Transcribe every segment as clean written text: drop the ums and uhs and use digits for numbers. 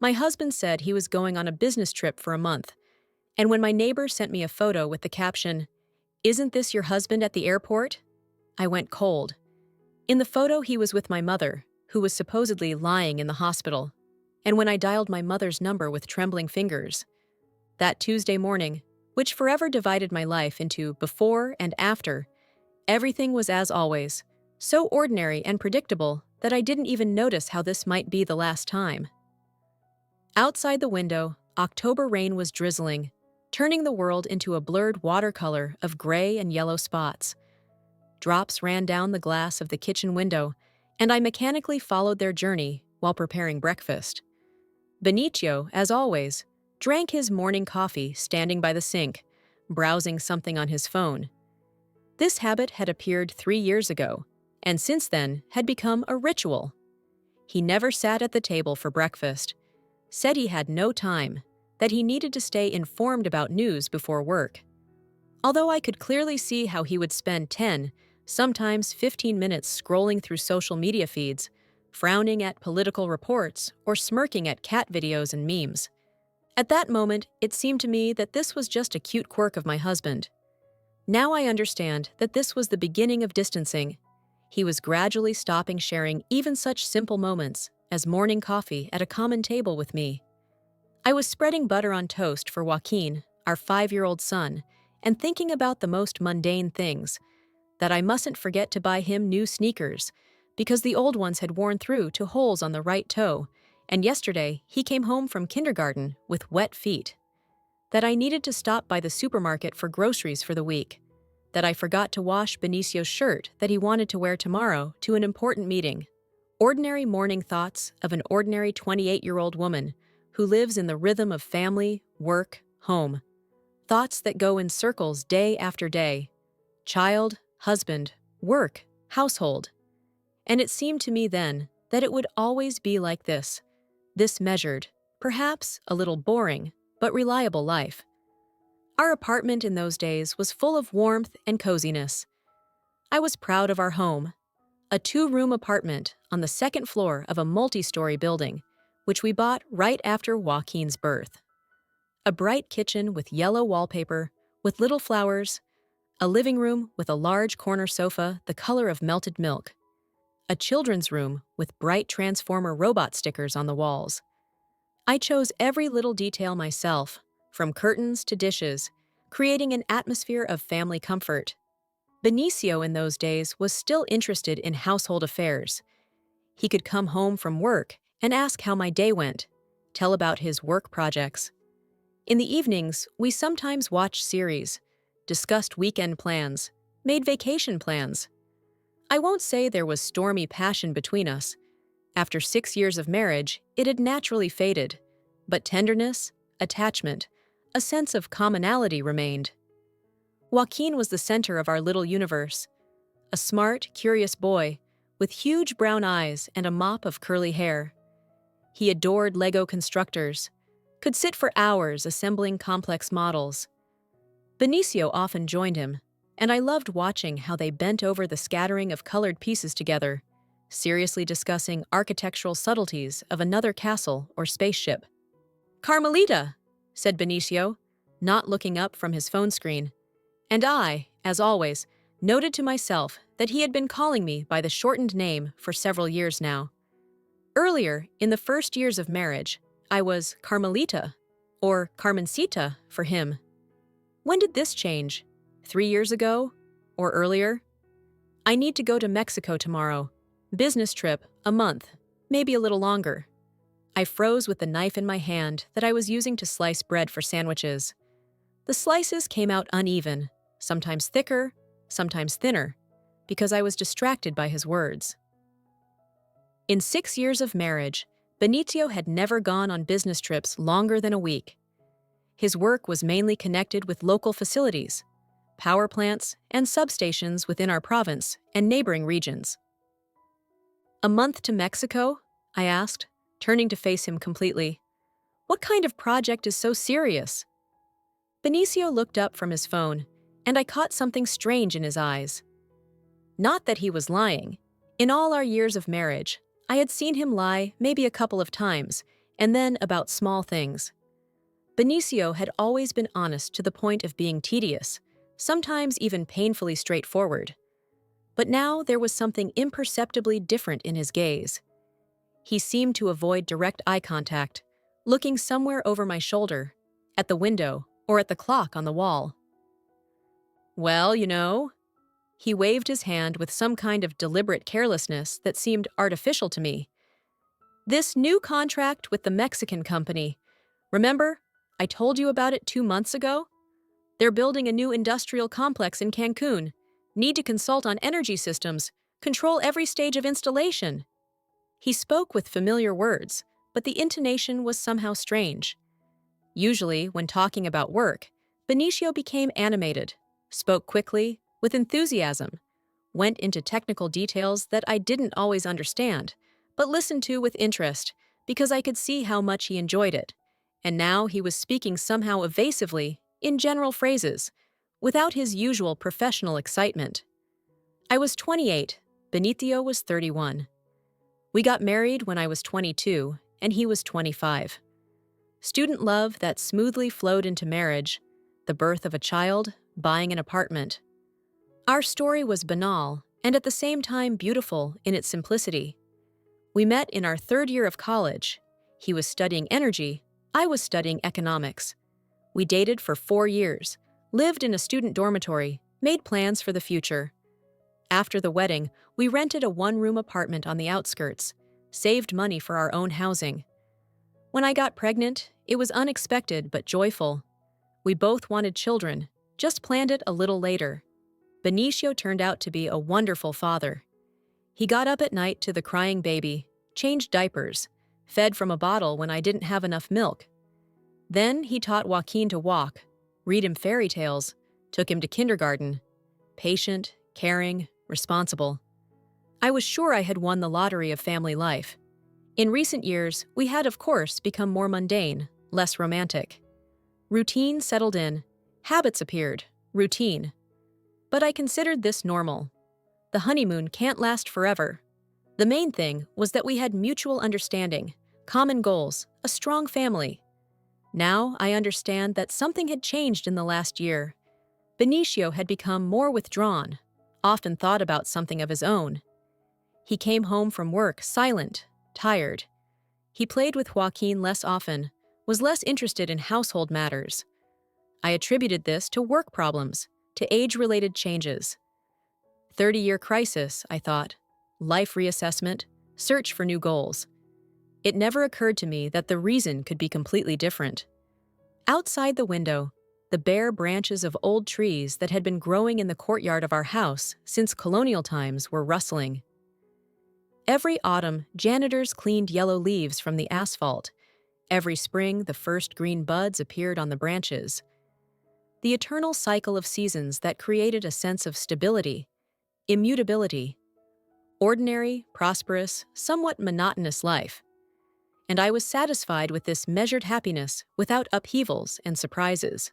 My husband said he was going on a business trip for a month, and when my neighbor sent me a photo with the caption, "Isn't this your husband at the airport?" I went cold. In the photo, he was with my mother, who was supposedly lying in the hospital. And when I dialed my mother's number with trembling fingers, that Tuesday morning, which forever divided my life into before and after, everything was as always, so ordinary and predictable that I didn't even notice how this might be the last time. Outside the window, October rain was drizzling, turning the world into a blurred watercolor of gray and yellow spots. Drops ran down the glass of the kitchen window, and I mechanically followed their journey while preparing breakfast. Benicio, as always, drank his morning coffee standing by the sink, browsing something on his phone. This habit had appeared 3 years ago, and since then had become a ritual. He never sat at the table for breakfast, said he had no time, that he needed to stay informed about news before work. Although I could clearly see how he would spend 10, sometimes 15 minutes scrolling through social media feeds, frowning at political reports, or smirking at cat videos and memes. At that moment, it seemed to me that this was just a cute quirk of my husband. Now I understand that this was the beginning of distancing. He was gradually stopping sharing even such simple moments as morning coffee at a common table with me. I was spreading butter on toast for Joaquin, our 5-year-old son, and thinking about the most mundane things, that I mustn't forget to buy him new sneakers, because the old ones had worn through to holes on the right toe, and yesterday he came home from kindergarten with wet feet. That I needed to stop by the supermarket for groceries for the week. That I forgot to wash Benicio's shirt that he wanted to wear tomorrow to an important meeting. Ordinary morning thoughts of an ordinary 28-year-old woman who lives in the rhythm of family, work, home. Thoughts that go in circles day after day. Child, husband, work, household. And it seemed to me then that it would always be like this measured, perhaps a little boring, but reliable life. Our apartment in those days was full of warmth and coziness. I was proud of our home, a 2-room apartment on the second floor of a multi-story building, which we bought right after Joaquin's birth. A bright kitchen with yellow wallpaper, with little flowers, a living room with a large corner sofa the color of melted milk, a children's room with bright Transformer robot stickers on the walls. I chose every little detail myself, from curtains to dishes, creating an atmosphere of family comfort. Benicio in those days was still interested in household affairs. He could come home from work and ask how my day went, tell about his work projects. In the evenings, we sometimes watched series, discussed weekend plans, made vacation plans. I won't say there was stormy passion between us. After 6 years of marriage, it had naturally faded, but tenderness, attachment, a sense of commonality remained. Joaquin was the center of our little universe, a smart, curious boy with huge brown eyes and a mop of curly hair. He adored Lego constructors, could sit for hours assembling complex models. Benicio often joined him, and I loved watching how they bent over the scattering of colored pieces together, seriously discussing architectural subtleties of another castle or spaceship. "Carmelita," said Benicio, not looking up from his phone screen, and I, as always, noted to myself that he had been calling me by the shortened name for several years now. Earlier, in the first years of marriage, I was Carmelita, or Carmencita for him. When did this change? 3 years ago? Or earlier? I need to go to Mexico tomorrow. Business trip, a month, maybe a little longer. I froze with the knife in my hand that I was using to slice bread for sandwiches. The slices came out uneven, sometimes thicker, sometimes thinner, because I was distracted by his words. In 6 years of marriage, Benicio had never gone on business trips longer than a week. His work was mainly connected with local facilities, power plants, and substations within our province and neighboring regions. "A month to Mexico?" I asked, turning to face him completely. "What kind of project is so serious?" Benicio looked up from his phone, and I caught something strange in his eyes. Not that he was lying. In all our years of marriage, I had seen him lie maybe a couple of times, and then about small things. Benicio had always been honest to the point of being tedious, sometimes even painfully straightforward. But now there was something imperceptibly different in his gaze. He seemed to avoid direct eye contact, looking somewhere over my shoulder, at the window, or at the clock on the wall. Well, he waved his hand with some kind of deliberate carelessness that seemed artificial to me. This new contract with the Mexican company. Remember, I told you about it 2 months ago? They're building a new industrial complex in Cancun. Need to consult on energy systems, control every stage of installation. He spoke with familiar words, but the intonation was somehow strange. Usually, when talking about work, Benicio became animated, spoke quickly, with enthusiasm, went into technical details that I didn't always understand, but listened to with interest because I could see how much he enjoyed it. And now he was speaking somehow evasively, in general phrases, without his usual professional excitement. I was 28, Benicio was 31. We got married when I was 22, and he was 25. Student love that smoothly flowed into marriage, the birth of a child, buying an apartment. Our story was banal, and at the same time beautiful in its simplicity. We met in our 3rd year of college. He was studying energy, I was studying economics. We dated for 4 years, lived in a student dormitory, made plans for the future. After the wedding, we rented a 1-room apartment on the outskirts, saved money for our own housing. When I got pregnant, it was unexpected but joyful. We both wanted children, just planned it a little later. Benicio turned out to be a wonderful father. He got up at night to the crying baby, changed diapers, fed from a bottle when I didn't have enough milk. Then he taught Joaquin to walk, read him fairy tales, took him to kindergarten. Patient, caring, responsible. I was sure I had won the lottery of family life. In recent years, we had, of course, become more mundane, less romantic. Routine settled in, habits appeared, routine. But I considered this normal. The honeymoon can't last forever. The main thing was that we had mutual understanding, common goals, a strong family. Now I understand that something had changed in the last year. Benicio had become more withdrawn, often thought about something of his own. He came home from work silent, tired. He played with Joaquin less often, was less interested in household matters. I attributed this to work problems, to age-related changes. 30-year crisis, I thought. Life reassessment, search for new goals. It never occurred to me that the reason could be completely different. Outside the window, the bare branches of old trees that had been growing in the courtyard of our house since colonial times were rustling. Every autumn, janitors cleaned yellow leaves from the asphalt. Every spring, the first green buds appeared on the branches. The eternal cycle of seasons that created a sense of stability, immutability, ordinary, prosperous, somewhat monotonous life. And I was satisfied with this measured happiness without upheavals and surprises.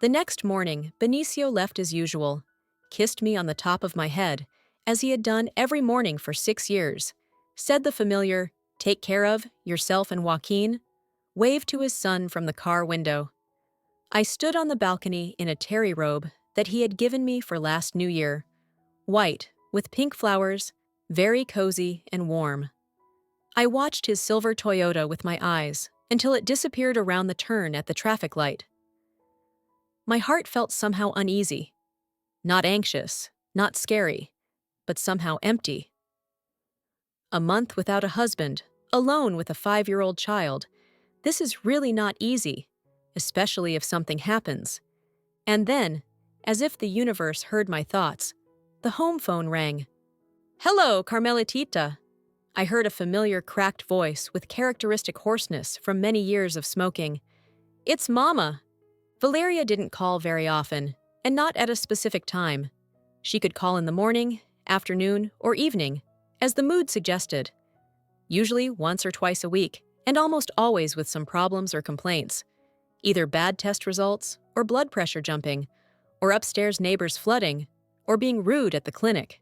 The next morning, Benicio left as usual, kissed me on the top of my head, as he had done every morning for 6 years, said the familiar, "Take care of yourself and Joaquin," waved to his son from the car window. I stood on the balcony in a terry robe that he had given me for last New Year, white, with pink flowers, very cozy and warm. I watched his silver Toyota with my eyes until it disappeared around the turn at the traffic light. My heart felt somehow uneasy. Not anxious, not scary, but somehow empty. A month without a husband, alone with a 5-year-old child. This is really not easy, especially if something happens. And then, as if the universe heard my thoughts, the home phone rang. "Hello, Carmelitita." I heard a familiar cracked voice with characteristic hoarseness from many years of smoking. "It's Mama." Valeria didn't call very often, and not at a specific time. She could call in the morning, afternoon, or evening, as the mood suggested. Usually once or twice a week, and almost always with some problems or complaints. Either bad test results, or blood pressure jumping, or upstairs neighbors flooding, or being rude at the clinic.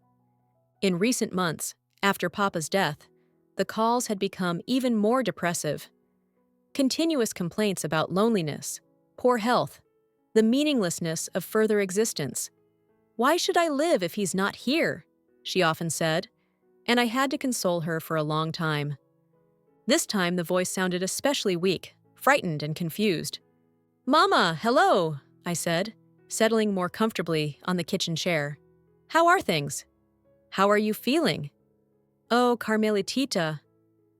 In recent months, after Papa's death, the calls had become even more depressive. Continuous complaints about loneliness, poor health, the meaninglessness of further existence. "Why should I live if he's not here?" she often said, and I had to console her for a long time. This time the voice sounded especially weak, frightened and confused. "Mama, hello," I said, settling more comfortably on the kitchen chair. "How are things? How are you feeling?" "Oh, Carmelitita."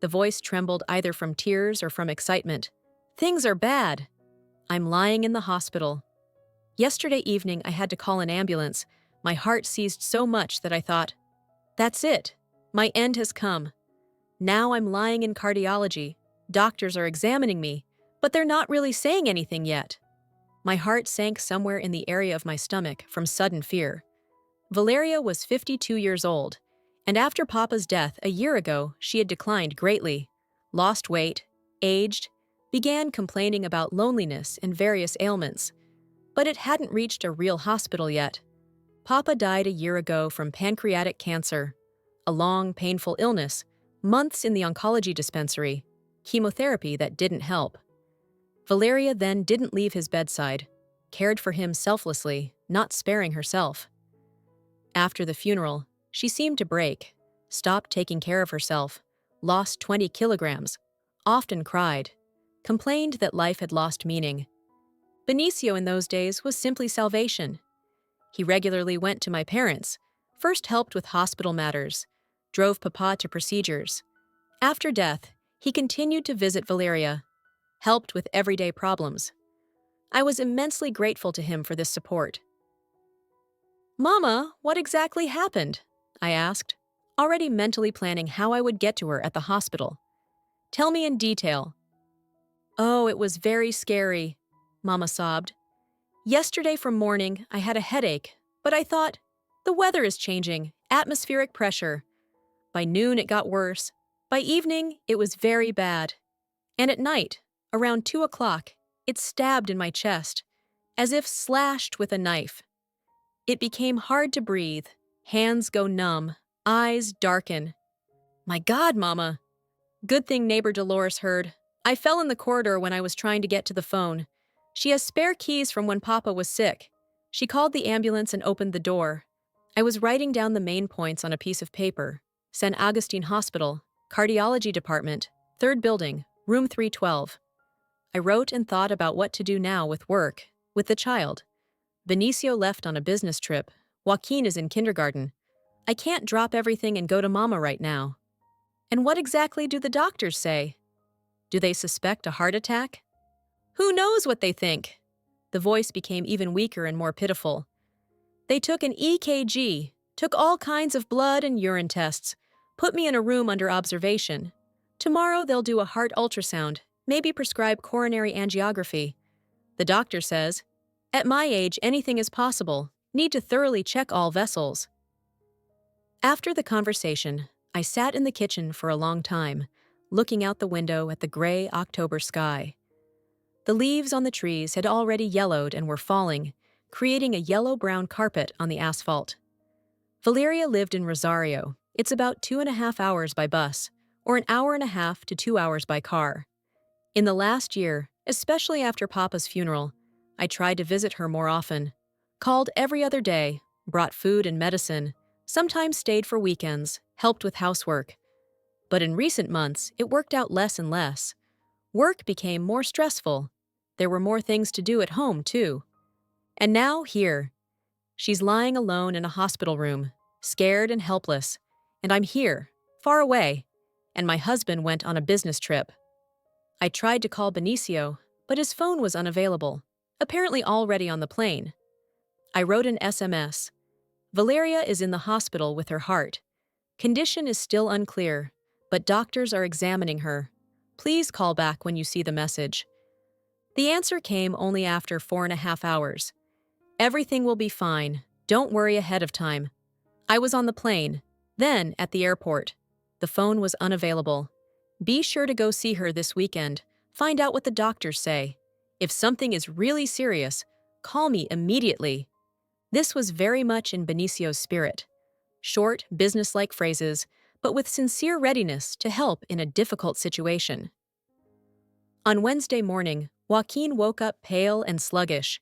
The voice trembled either from tears or from excitement. "Things are bad. I'm lying in the hospital. Yesterday evening I had to call an ambulance. My heart seized so much that I thought, that's it. My end has come. Now I'm lying in cardiology. Doctors are examining me, but they're not really saying anything yet." My heart sank somewhere in the area of my stomach from sudden fear. Valeria was 52 years old, and after Papa's death a year ago, she had declined greatly, lost weight, aged, began complaining about loneliness and various ailments. But it hadn't reached a real hospital yet. Papa died a year ago from pancreatic cancer, a long, painful illness, months in the oncology dispensary, chemotherapy that didn't help. Valeria then didn't leave his bedside, cared for him selflessly, not sparing herself. After the funeral, she seemed to break, stopped taking care of herself, lost 20 kilograms, often cried, complained that life had lost meaning. Benicio in those days was simply salvation. He regularly went to my parents, first helped with hospital matters, drove Papa to procedures. After death, he continued to visit Valeria, helped with everyday problems. I was immensely grateful to him for this support. "Mama, what exactly happened?" I asked, already mentally planning how I would get to her at the hospital. "Tell me in detail." "Oh, it was very scary," Mama sobbed. "Yesterday from morning, I had a headache, but I thought, the weather is changing, atmospheric pressure. By noon, it got worse. By evening, it was very bad. And at night, around 2 o'clock, it stabbed in my chest, as if slashed with a knife. It became hard to breathe, hands go numb, eyes darken. My God, Mama! Good thing neighbor Dolores heard. I fell in the corridor when I was trying to get to the phone. She has spare keys from when Papa was sick. She called the ambulance and opened the door. I was writing down the main points on a piece of paper. San Agustin Hospital, Cardiology Department, 3rd building, room 312. I wrote and thought about what to do now with work, with the child. Benicio left on a business trip. Joaquin is in kindergarten. I can't drop everything and go to Mama right now. And what exactly do the doctors say? Do they suspect a heart attack? Who knows what they think? The voice became even weaker and more pitiful. They took an EKG, took all kinds of blood and urine tests, put me in a room under observation. Tomorrow they'll do a heart ultrasound, maybe prescribe coronary angiography. The doctor says, at my age, anything is possible. Need to thoroughly check all vessels. After the conversation, I sat in the kitchen for a long time, looking out the window at the gray October sky. The leaves on the trees had already yellowed and were falling, creating a yellow-brown carpet on the asphalt. Valeria lived in Rosario. It's about 2.5 hours by bus, or an hour and a half to 2 hours by car. In the last year, especially after Papa's funeral, I tried to visit her more often, called every other day, brought food and medicine, sometimes stayed for weekends, helped with housework. But in recent months, it worked out less and less. Work became more stressful. There were more things to do at home, too. And now, here. She's lying alone in a hospital room, scared and helpless. And I'm here, far away. And my husband went on a business trip. I tried to call Benicio, but his phone was unavailable, apparently already on the plane. I wrote an SMS. Valeria is in the hospital with her heart. Condition is still unclear, but doctors are examining her. Please call back when you see the message. The answer came only after 4.5 hours. Everything will be fine. Don't worry ahead of time. I was on the plane, then at the airport. The phone was unavailable. Be sure to go see her this weekend. Find out what the doctors say. If something is really serious, call me immediately. This was very much in Benicio's spirit. Short, businesslike phrases, but with sincere readiness to help in a difficult situation. On Wednesday morning, Joaquin woke up pale and sluggish.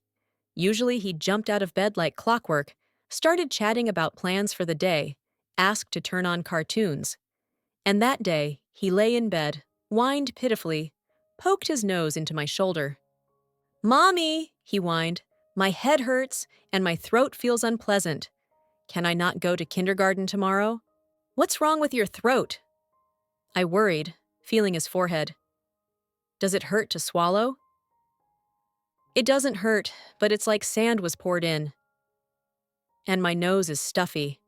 Usually he jumped out of bed like clockwork, started chatting about plans for the day, asked to turn on cartoons. And that day, he lay in bed, whined pitifully, poked his nose into my shoulder. "Mommy," he whined, "my head hurts and my throat feels unpleasant. Can I not go to kindergarten tomorrow? What's wrong with your throat?" I worried, feeling his forehead. "Does it hurt to swallow?" "It doesn't hurt, but it's like sand was poured in. And my nose is stuffy."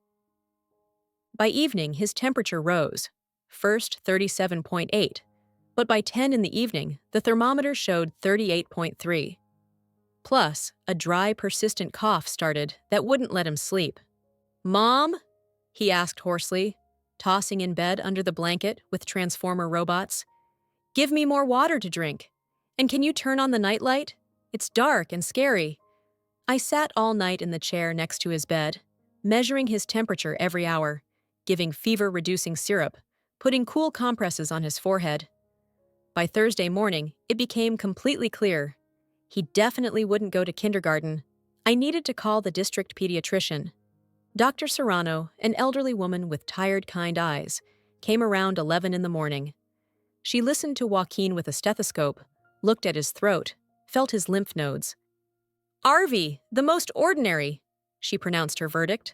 By evening, his temperature rose. First 37.8, but by 10 in the evening, the thermometer showed 38.3. Plus, a dry, persistent cough started that wouldn't let him sleep. "Mom?" he asked hoarsely, tossing in bed under the blanket with transformer robots. "Give me more water to drink. And can you turn on the nightlight? It's dark and scary." I sat all night in the chair next to his bed, measuring his temperature every hour, giving fever-reducing syrup, putting cool compresses on his forehead. By Thursday morning, it became completely clear. He definitely wouldn't go to kindergarten. I needed to call the district pediatrician. Dr. Serrano, an elderly woman with tired, kind eyes, came around 11 in the morning. She listened to Joaquin with a stethoscope, looked at his throat, felt his lymph nodes. "Arvy, the most ordinary," she pronounced her verdict.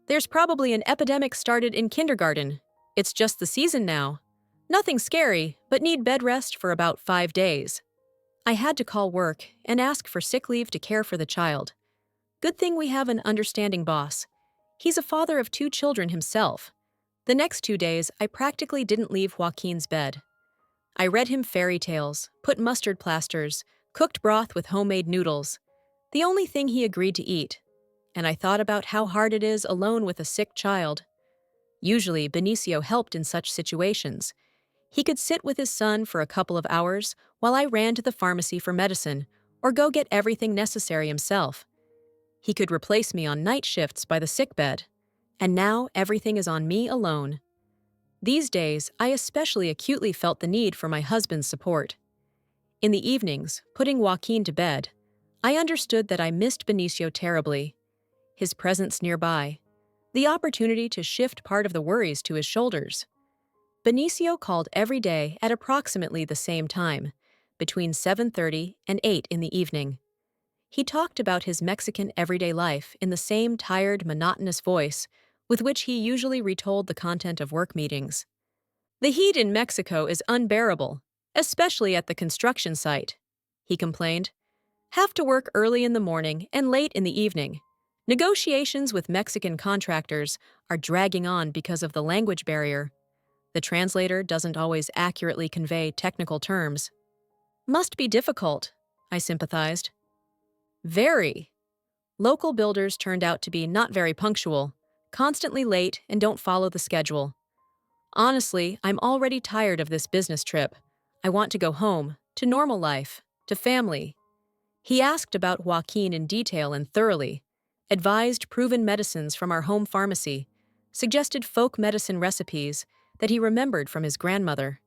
"There's probably an epidemic started in kindergarten. It's just the season now. Nothing scary, but need bed rest for about 5 days." I had to call work and ask for sick leave to care for the child. Good thing we have an understanding boss. He's a father of 2 children himself. The next 2 days, I practically didn't leave Joaquin's bed. I read him fairy tales, put mustard plasters, cooked broth with homemade noodles. The only thing he agreed to eat. And I thought about how hard it is alone with a sick child. Usually, Benicio helped in such situations. He could sit with his son for a couple of hours while I ran to the pharmacy for medicine or go get everything necessary himself. He could replace me on night shifts by the sickbed. And now everything is on me alone. These days, I especially acutely felt the need for my husband's support. In the evenings, putting Joaquin to bed, I understood that I missed Benicio terribly. His presence nearby, the opportunity to shift part of the worries to his shoulders. Benicio called every day at approximately the same time, between 7:30 and 8 in the evening. He talked about his Mexican everyday life in the same tired, monotonous voice with which he usually retold the content of work meetings. "The heat in Mexico is unbearable, especially at the construction site," he complained. "Have to work early in the morning and late in the evening. Negotiations with Mexican contractors are dragging on because of the language barrier. The translator doesn't always accurately convey technical terms." "Must be difficult," I sympathized. "Very. Local builders turned out to be not very punctual, constantly late, and don't follow the schedule. Honestly, I'm already tired of this business trip. I want to go home, to normal life, to family." He asked about Joaquin in detail and thoroughly, advised proven medicines from our home pharmacy, suggested folk medicine recipes that he remembered from his grandmother.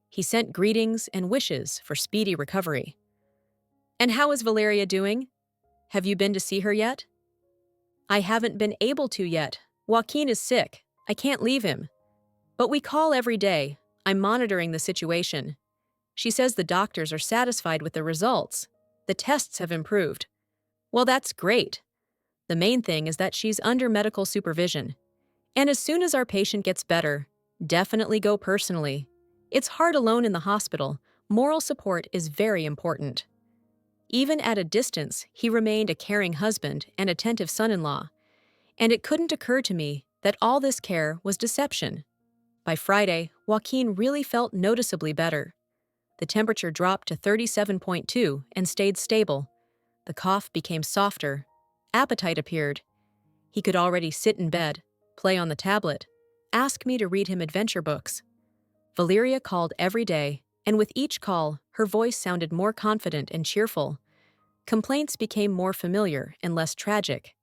He sent greetings and wishes for speedy recovery. "And how is Valeria doing? Have you been to see her yet?" "I haven't been able to yet. Joaquin is sick. I can't leave him. But we call every day. I'm monitoring the situation. She says the doctors are satisfied with the results. The tests have improved." "Well, that's great. The main thing is that she's under medical supervision. And as soon as our patient gets better, definitely go personally. It's hard alone in the hospital. Moral support is very important." Even at a distance, he remained a caring husband and attentive son-in-law. And it couldn't occur to me that all this care was deception. By Friday, Joaquin really felt noticeably better. The temperature dropped to 37.2 and stayed stable. The cough became softer. Appetite appeared. He could already sit in bed, play on the tablet, ask me to read him adventure books. Valeria called every day, and with each call, her voice sounded more confident and cheerful. Complaints became more familiar and less tragic.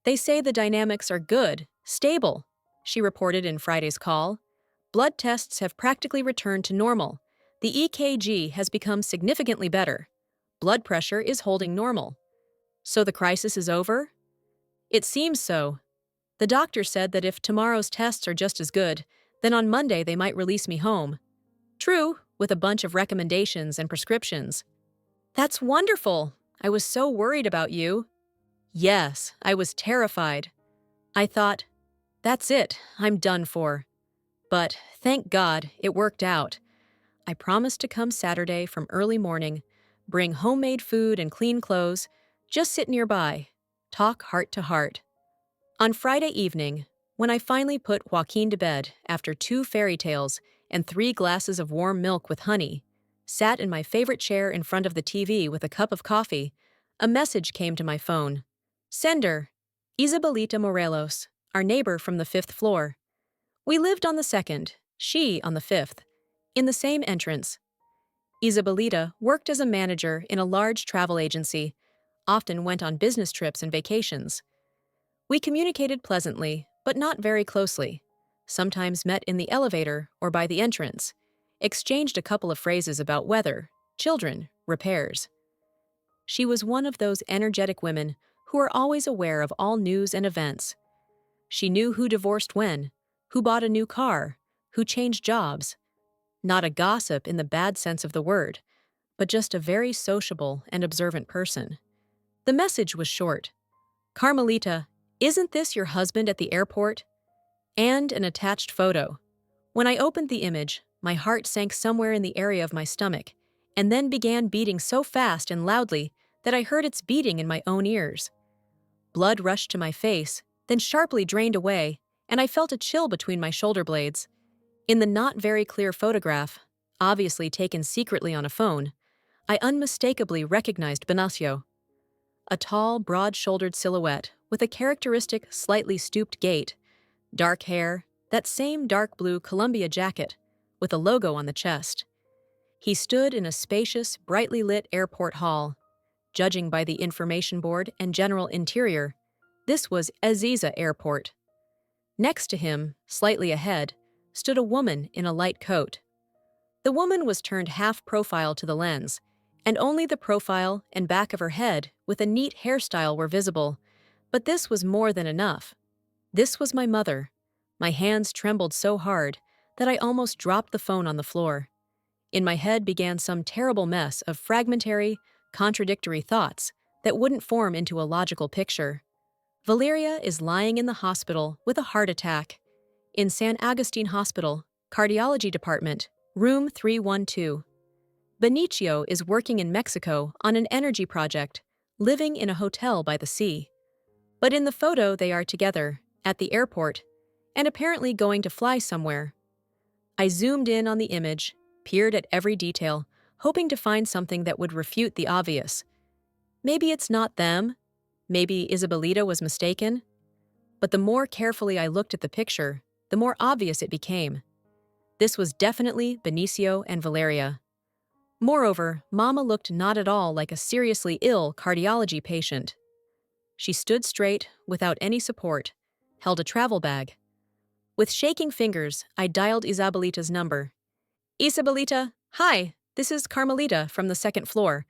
"They say the dynamics are good, stable." she reported in Friday's call. Blood tests have practically returned to normal. The EKG has become significantly better. Blood pressure is holding normal. So the crisis is over? It seems so. The doctor said that if tomorrow's tests are just as good, then on Monday they might release me home. True, with a bunch of recommendations and prescriptions. That's wonderful. I was so worried about you. Yes, I was terrified. I thought, that's it, I'm done for. But thank God, it worked out. I promised to come Saturday from early morning, bring homemade food and clean clothes, just sit nearby, talk heart to heart. On Friday evening, when I finally put Joaquin to bed after 2 fairy tales and 3 glasses of warm milk with honey, sat in my favorite chair in front of the TV with a cup of coffee, a message came to my phone. Sender, Isabelita Morelos, our neighbor from the 5th floor. We lived on the 2nd, she on the 5th, in the same entrance. Isabelita worked as a manager in a large travel agency, often went on business trips and vacations. We communicated pleasantly, but not very closely, sometimes met in the elevator or by the entrance, exchanged a couple of phrases about weather, children, repairs. She was one of those energetic women who are always aware of all news and events. She knew who divorced when, who bought a new car, who changed jobs. Not a gossip in the bad sense of the word, but just a very sociable and observant person. The message was short. Carmelita, isn't this your husband at the airport? And an attached photo. When I opened the image, my heart sank somewhere in the area of my stomach, and then began beating so fast and loudly that I heard its beating in my own ears. Blood rushed to my face, then sharply drained away, and I felt a chill between my shoulder blades. In the not very clear photograph, obviously taken secretly on a phone, I unmistakably recognized Benicio. A tall, broad-shouldered silhouette with a characteristic, slightly stooped gait, dark hair, that same dark blue Columbia jacket, with a logo on the chest. He stood in a spacious, brightly lit airport hall. Judging by the information board and general interior, this was Ezeiza Airport. Next to him, slightly ahead, stood a woman in a light coat. The woman was turned half-profile to the lens, and only the profile and back of her head with a neat hairstyle were visible, but this was more than enough. This was my mother. My hands trembled so hard that I almost dropped the phone on the floor. In my head began some terrible mess of fragmentary, contradictory thoughts that wouldn't form into a logical picture. Valeria is lying in the hospital with a heart attack. In San Agustin Hospital, cardiology department, room 312. Benicio is working in Mexico on an energy project, living in a hotel by the sea. But in the photo they are together, at the airport, and apparently going to fly somewhere. I zoomed in on the image, peered at every detail, hoping to find something that would refute the obvious. Maybe it's not them. Maybe Isabelita was mistaken. But the more carefully I looked at the picture, the more obvious it became. This was definitely Benicio and Valeria. Moreover, Mama looked not at all like a seriously ill cardiology patient. She stood straight, without any support, held a travel bag. With shaking fingers, I dialed Isabelita's number. Isabelita, hi, this is Carmelita from the 2nd floor.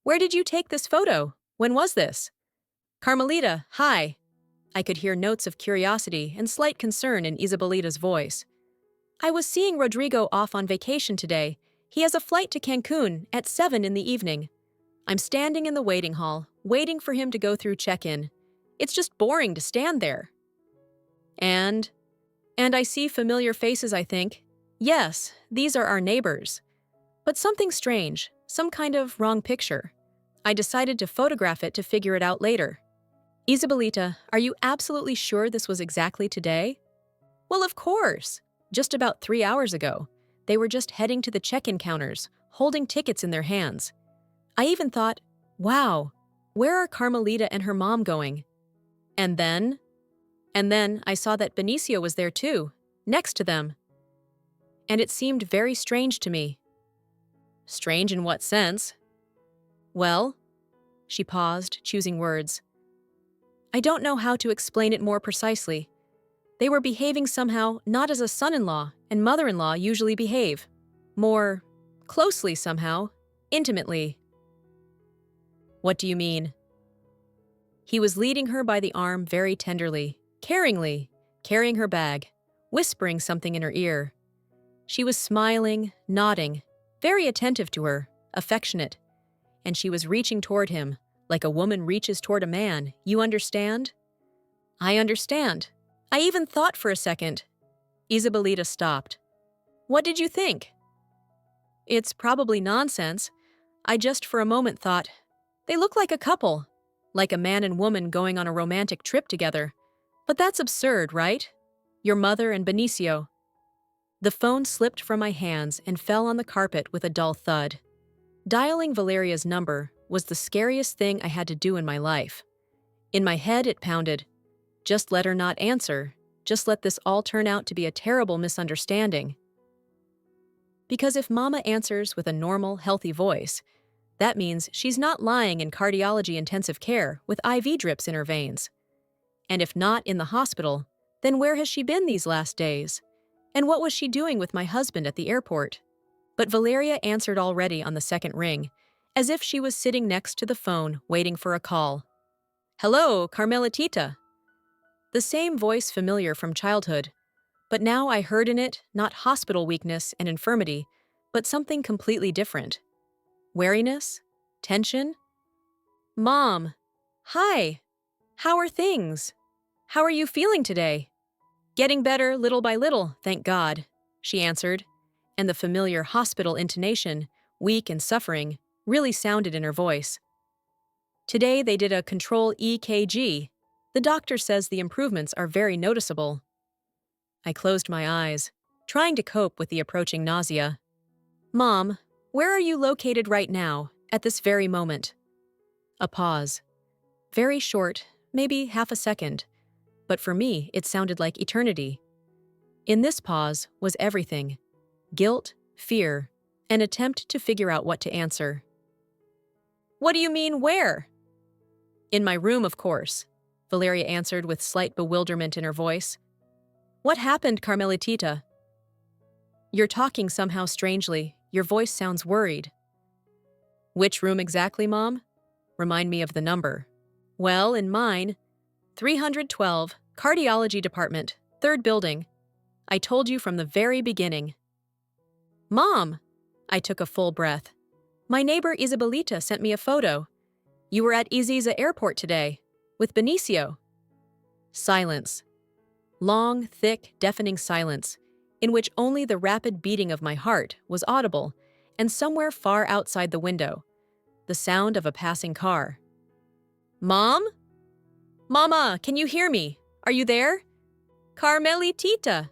Where did you take this photo? When was this? Carmelita, hi. I could hear notes of curiosity and slight concern in Isabelita's voice. I was seeing Rodrigo off on vacation today. He has a flight to Cancun at 7 in the evening. I'm standing in the waiting hall, waiting for him to go through check-in. It's just boring to stand there. And I see familiar faces, I think. Yes, these are our neighbors. But something strange, some kind of wrong picture. I decided to photograph it to figure it out later. Isabelita, are you absolutely sure this was exactly today? Well, of course. Just about 3 hours ago. They were just heading to the check-in counters, holding tickets in their hands. I even thought, wow, where are Carmelita and her mom going? And then I saw that Benicio was there too, next to them. And it seemed very strange to me. Strange in what sense? Well, she paused, choosing words. I don't know how to explain it more precisely. They were behaving somehow not as a son-in-law and mother-in-law usually behave. More closely somehow, intimately. What do you mean? He was leading her by the arm very tenderly, caringly, carrying her bag, whispering something in her ear. She was smiling, nodding, very attentive to her, affectionate, and she was reaching toward him, like a woman reaches toward a man, you understand? I understand. I even thought for a second. Isabelita stopped. What did you think? It's probably nonsense. I just for a moment thought, they look like a couple, like a man and woman going on a romantic trip together. But that's absurd, right? Your mother and Benicio. The phone slipped from my hands and fell on the carpet with a dull thud. Dialing Valeria's number was the scariest thing I had to do in my life. In my head, it pounded, just let her not answer. Just let this all turn out to be a terrible misunderstanding. Because if Mama answers with a normal, healthy voice, that means she's not lying in cardiology intensive care with IV drips in her veins. And if not in the hospital, then where has she been these last days? And what was she doing with my husband at the airport? But Valeria answered already on the second ring, as if she was sitting next to the phone waiting for a call. Hello, Carmelitita. The same voice familiar from childhood, but now I heard in it not hospital weakness and infirmity, but something completely different. Wariness? Tension? Mom. Hi. How are things? How are you feeling today? Getting better little by little, thank God, she answered, and the familiar hospital intonation, weak and suffering, really sounded in her voice. Today they did a control EKG. The doctor says the improvements are very noticeable. I closed my eyes, trying to cope with the approaching nausea. Mom, where are you located right now, at this very moment? A pause. Very short, maybe half a second, but for me it sounded like eternity. In this pause was everything: guilt, fear, an attempt to figure out what to answer. What do you mean, where? In my room, of course, Valeria answered with slight bewilderment in her voice. What happened, Carmelitita? You're talking somehow strangely. Your voice sounds worried. Which room exactly, Mom? Remind me of the number. Well, in mine, 312, Cardiology Department, 3rd building. I told you from the very beginning. Mom! I took a full breath. My neighbor Isabelita sent me a photo. You were at Iziza Airport today, with Benicio. Silence. Long, thick, deafening silence, in which only the rapid beating of my heart was audible, and somewhere far outside the window, the sound of a passing car. Mom? Mama, can you hear me? Are you there? Carmelitita!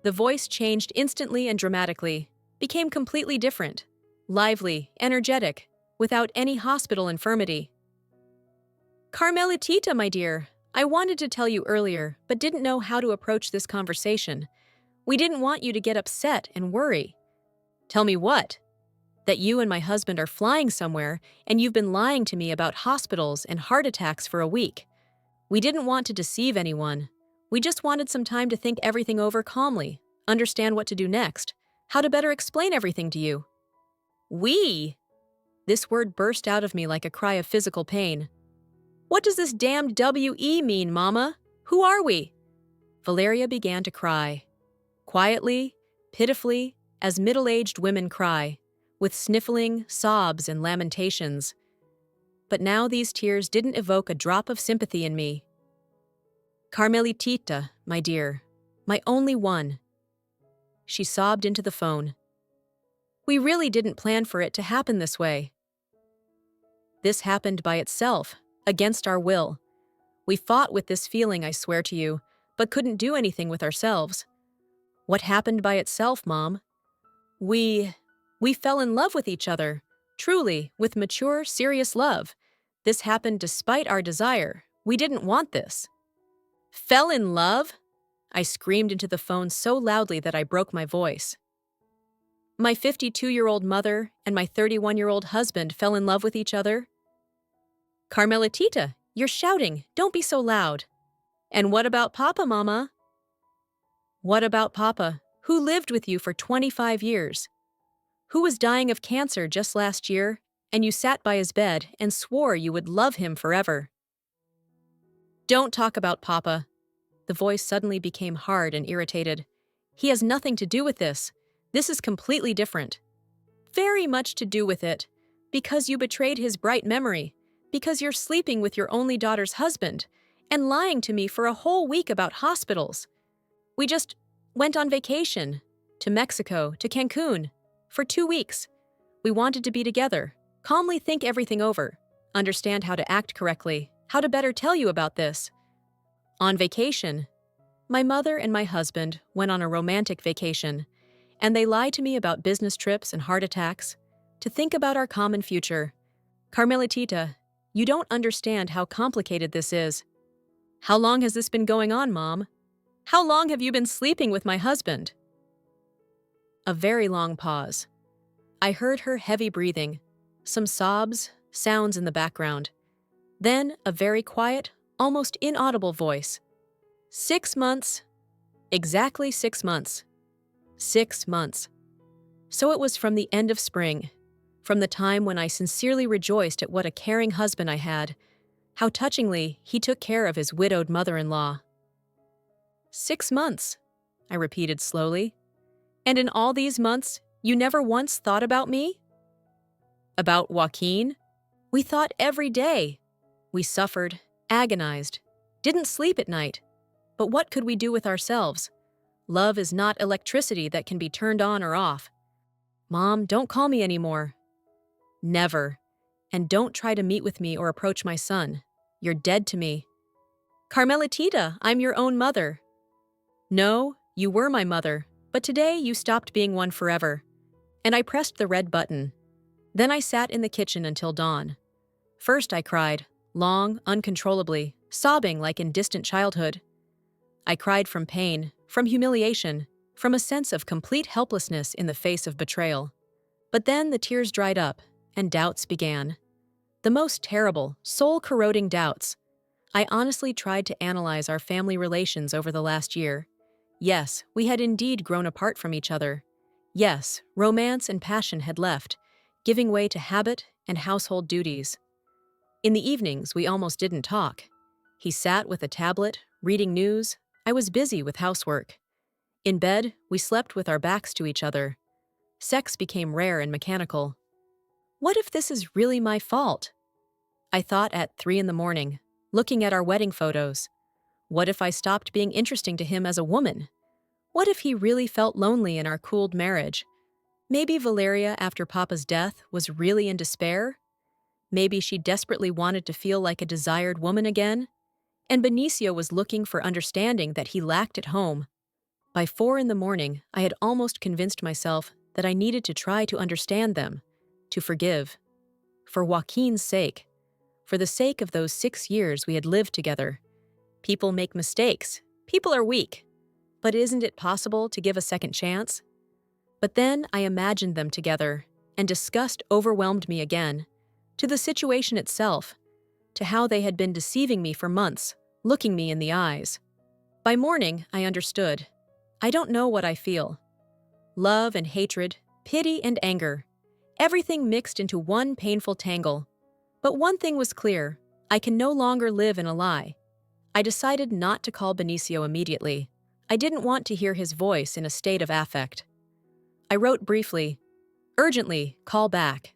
The voice changed instantly and dramatically, became completely different, lively, energetic, without any hospital infirmity. Carmelitita, my dear, I wanted to tell you earlier, but didn't know how to approach this conversation. We didn't want you to get upset and worry. Tell me what? That you and my husband are flying somewhere, and you've been lying to me about hospitals and heart attacks for a week. We didn't want to deceive anyone. We just wanted some time to think everything over calmly, understand what to do next, how to better explain everything to you. We? This word burst out of me like a cry of physical pain. What does this damned W.E. mean, Mama? Who are we? Valeria began to cry. Quietly, pitifully, as middle-aged women cry, with sniffling, sobs, and lamentations. But now these tears didn't evoke a drop of sympathy in me. Carmelitita, my dear, my only one. She sobbed into the phone. We really didn't plan for it to happen this way. This happened by itself, against our will. We fought with this feeling, I swear to you, but couldn't do anything with ourselves. What happened by itself, Mom? We fell in love with each other, truly, with mature, serious love. This happened despite our desire. We didn't want this. Fell in love? I screamed into the phone so loudly that I broke my voice. My 52-year-old mother and my 31-year-old husband fell in love with each other? Carmelitita, you're shouting. Don't be so loud. And what about Papa, Mama? What about Papa, who lived with you for 25 years? Who was dying of cancer just last year, and you sat by his bed and swore you would love him forever? Don't talk about Papa. The voice suddenly became hard and irritated. He has nothing to do with this. This is completely different. Very much to do with it. Because you betrayed his bright memory. Because you're sleeping with your only daughter's husband. And lying to me for a whole week about hospitals. We just went on vacation. To Mexico, to Cancun. For 2 weeks. We wanted to be together. Calmly think everything over. Understand how to act correctly. How to better tell you about this. On vacation. My mother and my husband went on a romantic vacation, and they lied to me about business trips and heart attacks, to think about our common future. Carmelitita, you don't understand how complicated this is. How long has this been going on, Mom? How long have you been sleeping with my husband? A very long pause. I heard her heavy breathing, some sobs, sounds in the background. Then a very quiet, almost inaudible voice. 6 months. Exactly 6 months. 6 months. So it was from the end of spring, from the time when I sincerely rejoiced at what a caring husband I had, how touchingly he took care of his widowed mother-in-law. 6 months, I repeated slowly. And in all these months, you never once thought about me? About Joaquin? We thought every day. We suffered, agonized, didn't sleep at night. But what could we do with ourselves? Love is not electricity that can be turned on or off. Mom, don't call me anymore. Never. And don't try to meet with me or approach my son. You're dead to me. Carmelitita, I'm your own mother. No, you were my mother, but today you stopped being one forever. And I pressed the red button. Then I sat in the kitchen until dawn. First I cried, long, uncontrollably, sobbing like in distant childhood. I cried from pain, from humiliation, from a sense of complete helplessness in the face of betrayal. But then the tears dried up, and doubts began. The most terrible, soul-corroding doubts. I honestly tried to analyze our family relations over the last year. Yes, we had indeed grown apart from each other. Yes, romance and passion had left, giving way to habit and household duties. In the evenings, we almost didn't talk. He sat with a tablet, reading news. I was busy with housework. In bed, we slept with our backs to each other. Sex became rare and mechanical. What if this is really my fault? I thought at 3 a.m, looking at our wedding photos. What if I stopped being interesting to him as a woman? What if he really felt lonely in our cooled marriage? Maybe Valeria, after Papa's death, was really in despair? Maybe she desperately wanted to feel like a desired woman again? And Benicio was looking for understanding that he lacked at home. By 4 a.m, I had almost convinced myself that I needed to try to understand them, to forgive. For Joaquin's sake. For the sake of those 6 years we had lived together. People make mistakes. People are weak. But isn't it possible to give a second chance? But then I imagined them together, and disgust overwhelmed me again. To the situation itself. To how they had been deceiving me for months, looking me in the eyes. By morning, I understood. I don't know what I feel. Love and hatred, pity and anger. Everything mixed into one painful tangle. But one thing was clear. I can no longer live in a lie. I decided not to call Benicio immediately. I didn't want to hear his voice in a state of affect. I wrote briefly, urgently, call back.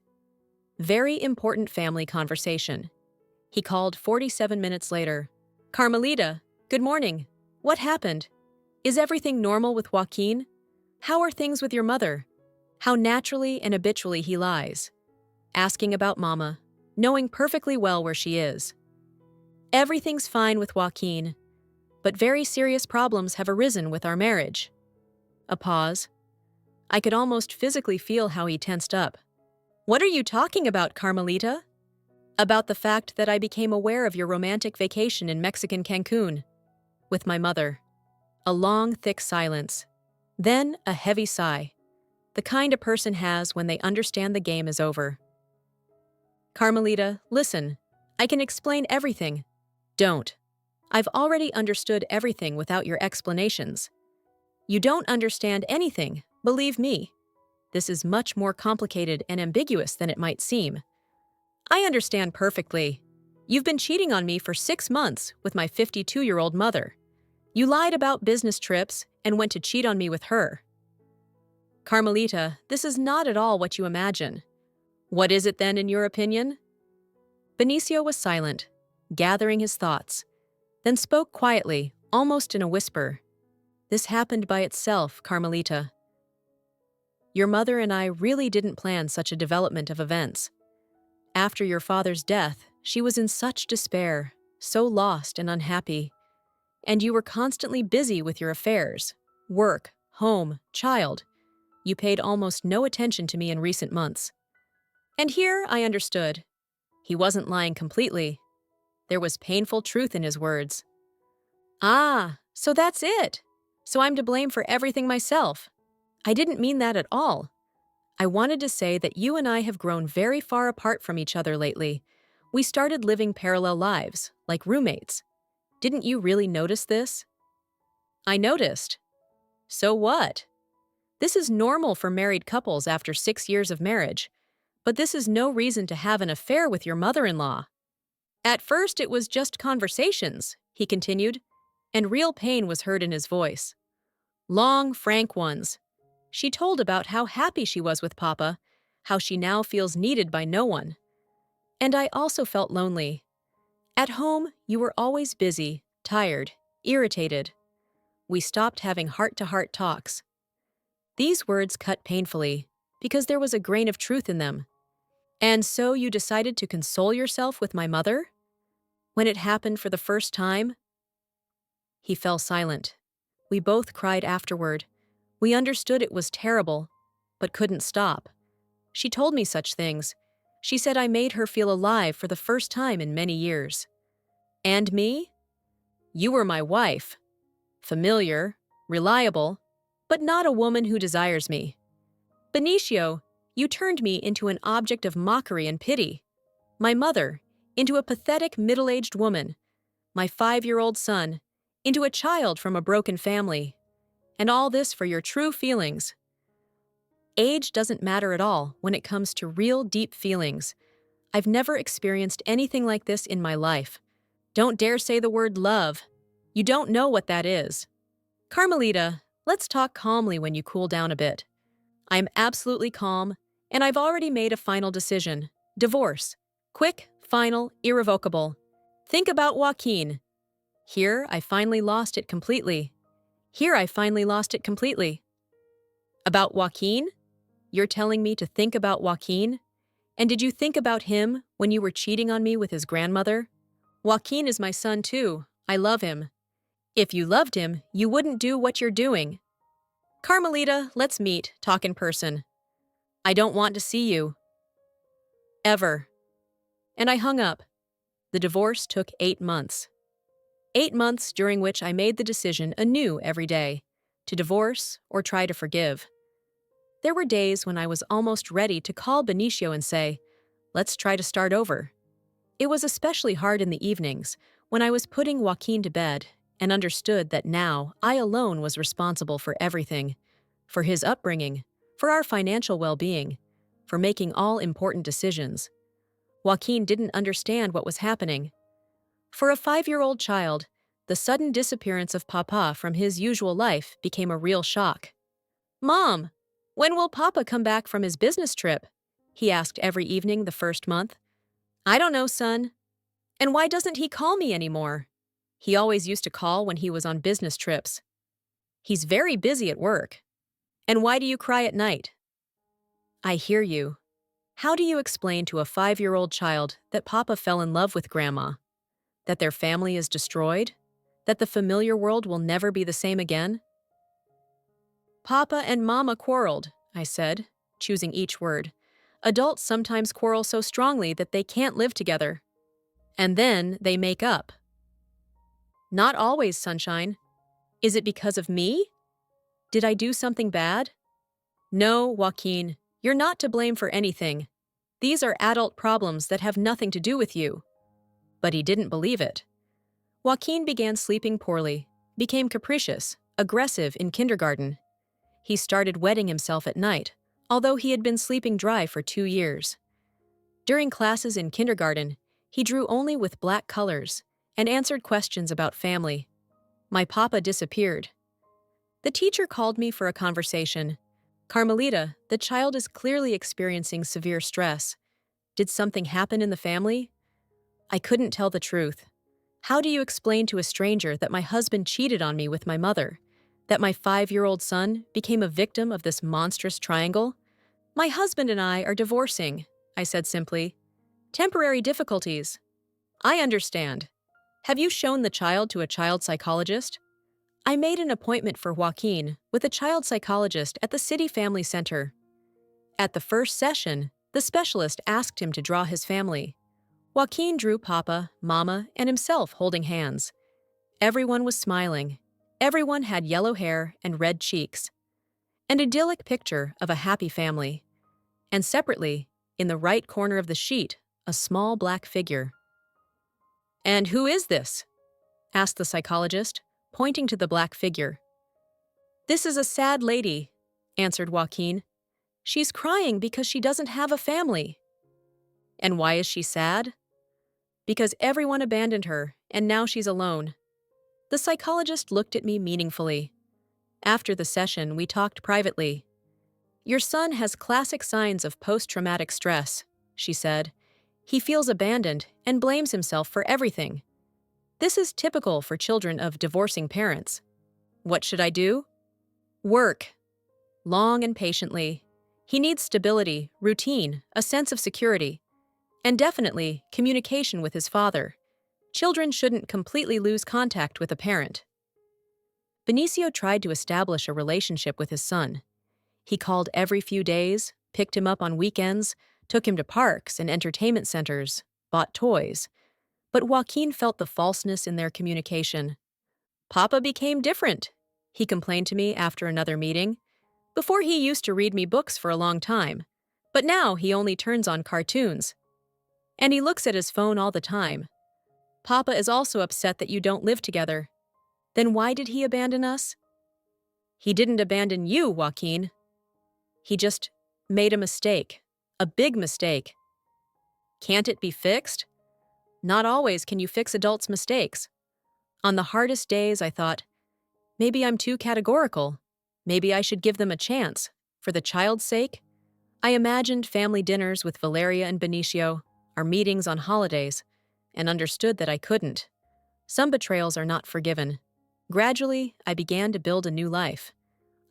Very important family conversation. He called 47 minutes later. Carmelita, good morning. What happened? Is everything normal with Joaquin? How are things with your mother? How naturally and habitually he lies. Asking about Mama, knowing perfectly well where she is. Everything's fine with Joaquin, but very serious problems have arisen with our marriage. A pause. I could almost physically feel how he tensed up. What are you talking about, Carmelita? About the fact that I became aware of your romantic vacation in Mexican Cancun. With my mother. A long, thick silence. Then a heavy sigh. The kind a person has when they understand the game is over. Carmelita, listen. I can explain everything. Don't. I've already understood everything without your explanations. You don't understand anything, believe me. This is much more complicated and ambiguous than it might seem. I understand perfectly. You've been cheating on me for 6 months with my 52-year-old mother. You lied about business trips and went to cheat on me with her. Carmelita, this is not at all what you imagine. What is it then, in your opinion? Benicio was silent, gathering his thoughts, then spoke quietly, almost in a whisper. This happened by itself, Carmelita. Your mother and I really didn't plan such a development of events. After your father's death, she was in such despair, so lost and unhappy. And you were constantly busy with your affairs, work, home, child. You paid almost no attention to me in recent months. And here I understood. He wasn't lying completely. There was painful truth in his words. Ah, so that's it. So I'm to blame for everything myself. I didn't mean that at all. I wanted to say that you and I have grown very far apart from each other lately. We started living parallel lives, like roommates. Didn't you really notice this? I noticed. So what? This is normal for married couples after 6 years of marriage, but this is no reason to have an affair with your mother-in-law. At first it was just conversations, he continued, and real pain was heard in his voice. Long, frank ones. She told about how happy she was with Papa, how she now feels needed by no one. And I also felt lonely. At home, you were always busy, tired, irritated. We stopped having heart-to-heart talks. These words cut painfully, because there was a grain of truth in them. And so you decided to console yourself with my mother? When it happened for the first time? He fell silent. We both cried afterward. We understood it was terrible, but couldn't stop. She told me such things. She said I made her feel alive for the first time in many years. And me? You were my wife. Familiar, reliable, but not a woman who desires me. Benicio, you turned me into an object of mockery and pity. My mother, into a pathetic middle-aged woman. My 5-year-old son, into a child from a broken family. And all this for your true feelings. Age doesn't matter at all when it comes to real deep feelings. I've never experienced anything like this in my life. Don't dare say the word love. You don't know what that is. Carmelita, let's talk calmly when you cool down a bit. I'm absolutely calm, and I've already made a final decision. Divorce. Quick, final, irrevocable. Think about Joaquin. Here, I finally lost it completely. About Joaquin? You're telling me to think about Joaquin? And did you think about him when you were cheating on me with his grandmother? Joaquin is my son too. I love him. If you loved him, you wouldn't do what you're doing. Carmelita, let's meet, talk in person. I don't want to see you. Ever. And I hung up. The divorce took 8 months. 8 months during which I made the decision anew every day, to divorce or try to forgive. There were days when I was almost ready to call Benicio and say, let's try to start over. It was especially hard in the evenings when I was putting Joaquin to bed and understood that now I alone was responsible for everything, for his upbringing, for our financial well-being, for making all important decisions. Joaquin didn't understand what was happening. For a 5-year-old child, the sudden disappearance of Papa from his usual life became a real shock. Mom, when will Papa come back from his business trip? He asked every evening the first month. I don't know, son. And why doesn't he call me anymore? He always used to call when he was on business trips. He's very busy at work. And why do you cry at night? I hear you. How do you explain to a 5-year-old child that Papa fell in love with Grandma? That their family is destroyed? That the familiar world will never be the same again? Papa and Mama quarreled, I said, choosing each word. Adults sometimes quarrel so strongly that they can't live together. And then they make up. Not always, Sunshine. Is it because of me? Did I do something bad? No, Joaquin, you're not to blame for anything. These are adult problems that have nothing to do with you. But he didn't believe it. Joaquin began sleeping poorly, became capricious, aggressive in kindergarten. He started wetting himself at night, although he had been sleeping dry for 2 years. During classes in kindergarten, he drew only with black colors and answered questions about family. My papa disappeared. The teacher called me for a conversation. Carmelita, the child is clearly experiencing severe stress. Did something happen in the family? I couldn't tell the truth. How do you explain to a stranger that my husband cheated on me with my mother? That my 5-year-old son became a victim of this monstrous triangle? My husband and I are divorcing, I said simply. Temporary difficulties. I understand. Have you shown the child to a child psychologist? I made an appointment for Joaquin with a child psychologist at the City Family Center. At the first session, the specialist asked him to draw his family. Joaquin drew Papa, Mama, and himself holding hands. Everyone was smiling. Everyone had yellow hair and red cheeks. An idyllic picture of a happy family. And separately, in the right corner of the sheet, a small black figure. "And who is this?" asked the psychologist, pointing to the black figure. "This is a sad lady," answered Joaquin. "She's crying because she doesn't have a family." "And why is she sad?" "Because everyone abandoned her, and now she's alone." The psychologist looked at me meaningfully. After the session, we talked privately. "Your son has classic signs of post-traumatic stress," she said. "He feels abandoned and blames himself for everything. This is typical for children of divorcing parents. What should I do?" "Work. Long and patiently. He needs stability, routine, a sense of security. And definitely communication with his father. Children shouldn't completely lose contact with a parent." Benicio tried to establish a relationship with his son. He called every few days, picked him up on weekends, took him to parks and entertainment centers, bought toys. But Joaquin felt the falseness in their communication. "Papa became different," he complained to me after another meeting. "Before he used to read me books for a long time, but now he only turns on cartoons. And he looks at his phone all the time. Papa is also upset that you don't live together. Then why did he abandon us?" "He didn't abandon you, Joaquin. He just made a mistake. A big mistake." "Can't it be fixed?" "Not always can you fix adults' mistakes." On the hardest days, I thought, maybe I'm too categorical. Maybe I should give them a chance. For the child's sake? I imagined family dinners with Valeria and Benicio, our meetings on holidays, and understood that I couldn't. Some betrayals are not forgiven. Gradually, I began to build a new life.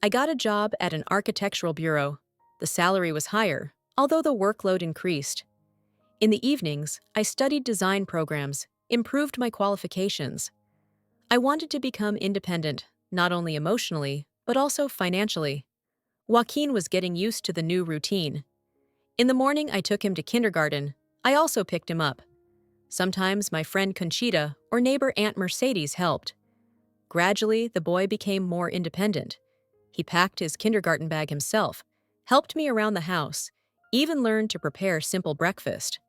I got a job at an architectural bureau. The salary was higher, although the workload increased. In the evenings, I studied design programs, improved my qualifications. I wanted to become independent, not only emotionally, but also financially. Joaquin was getting used to the new routine. In the morning, I took him to kindergarten. I also picked him up. Sometimes my friend Conchita or neighbor Aunt Mercedes helped. Gradually, the boy became more independent. He packed his kindergarten bag himself, helped me around the house, even learned to prepare simple breakfast.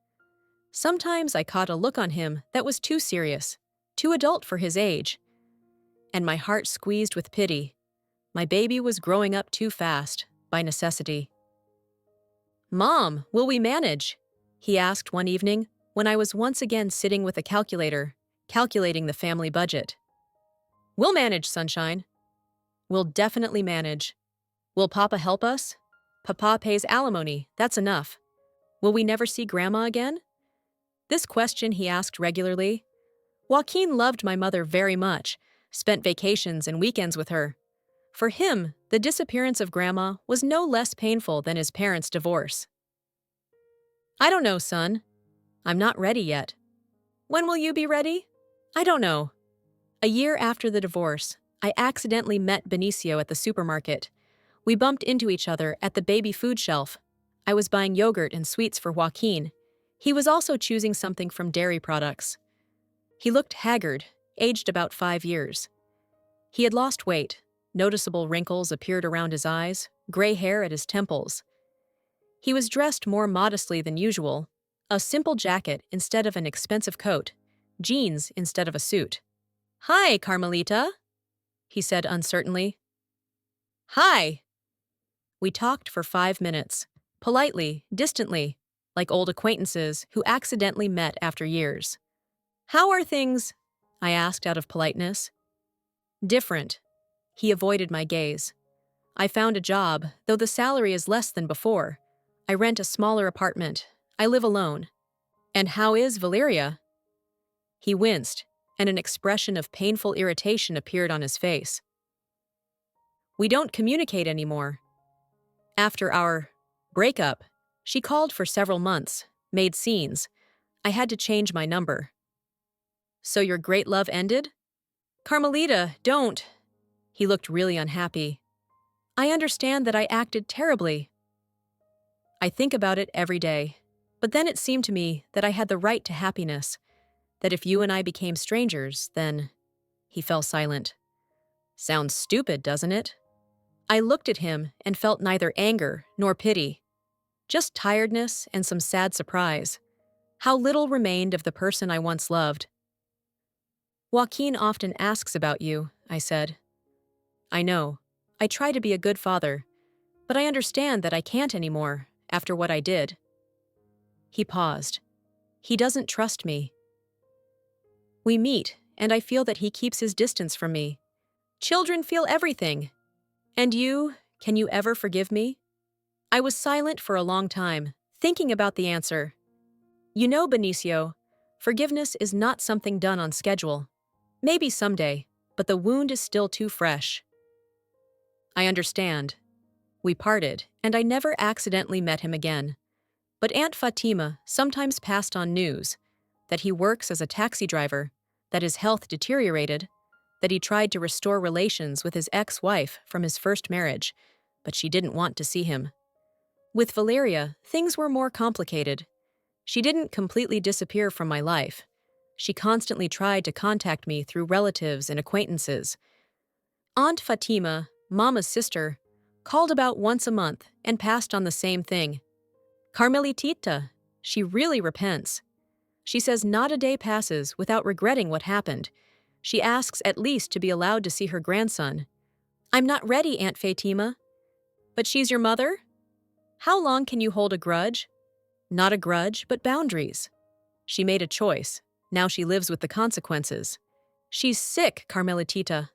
Sometimes I caught a look on him that was too serious, too adult for his age. And my heart squeezed with pity. My baby was growing up too fast, by necessity. "Mom, will we manage?" he asked one evening when I was once again sitting with a calculator, calculating the family budget. "We'll manage, sunshine." "We'll definitely manage." "Will Papa help us?" "Papa pays alimony, that's enough." "Will we never see Grandma again?" This question he asked regularly. Joaquin loved my mother very much, spent vacations and weekends with her. For him, the disappearance of Grandma was no less painful than his parents' divorce. "I don't know, son. I'm not ready yet." "When will you be ready?" "I don't know." A year after the divorce, I accidentally met Benicio at the supermarket. We bumped into each other at the baby food shelf. I was buying yogurt and sweets for Joaquin. He was also choosing something from dairy products. He looked haggard, aged about 5 years. He had lost weight. Noticeable wrinkles appeared around his eyes, gray hair at his temples. He was dressed more modestly than usual, a simple jacket instead of an expensive coat, jeans instead of a suit. "Hi, Carmelita." he said uncertainly. Hi! We talked for 5 minutes, politely, distantly, like old acquaintances who accidentally met after years. How are things? I asked out of politeness. Different. He avoided my gaze. I found a job, though the salary is less than before. I rent a smaller apartment. I live alone. And how is Valeria? He winced, and an expression of painful irritation appeared on his face. We don't communicate anymore. After our breakup, she called for several months, made scenes. I had to change my number. So your great love ended? Carmelita, don't. He looked really unhappy. I understand that I acted terribly. I think about it every day. But then it seemed to me that I had the right to happiness, that if you and I became strangers, then… He fell silent. Sounds stupid, doesn't it? I looked at him and felt neither anger nor pity, just tiredness and some sad surprise. How little remained of the person I once loved. Joaquin often asks about you, I said. I know. I try to be a good father, but I understand that I can't anymore after what I did. He paused. He doesn't trust me. We meet, and I feel that he keeps his distance from me. Children feel everything. And you, can you ever forgive me? I was silent for a long time, thinking about the answer. You know, Benicio, forgiveness is not something done on schedule. Maybe someday, but the wound is still too fresh. I understand. We parted, and I never accidentally met him again. But Aunt Fatima sometimes passed on news that he works as a taxi driver, that his health deteriorated, that he tried to restore relations with his ex-wife from his first marriage, but she didn't want to see him. With Valeria, things were more complicated. She didn't completely disappear from my life. She constantly tried to contact me through relatives and acquaintances. Aunt Fatima, Mama's sister, called about once a month and passed on the same thing. Carmelitita, she really repents. She says not a day passes without regretting what happened. She asks at least to be allowed to see her grandson. I'm not ready, Aunt Fatima. But she's your mother? How long can you hold a grudge? Not a grudge, but boundaries. She made a choice. Now she lives with the consequences. She's sick, Carmelitita.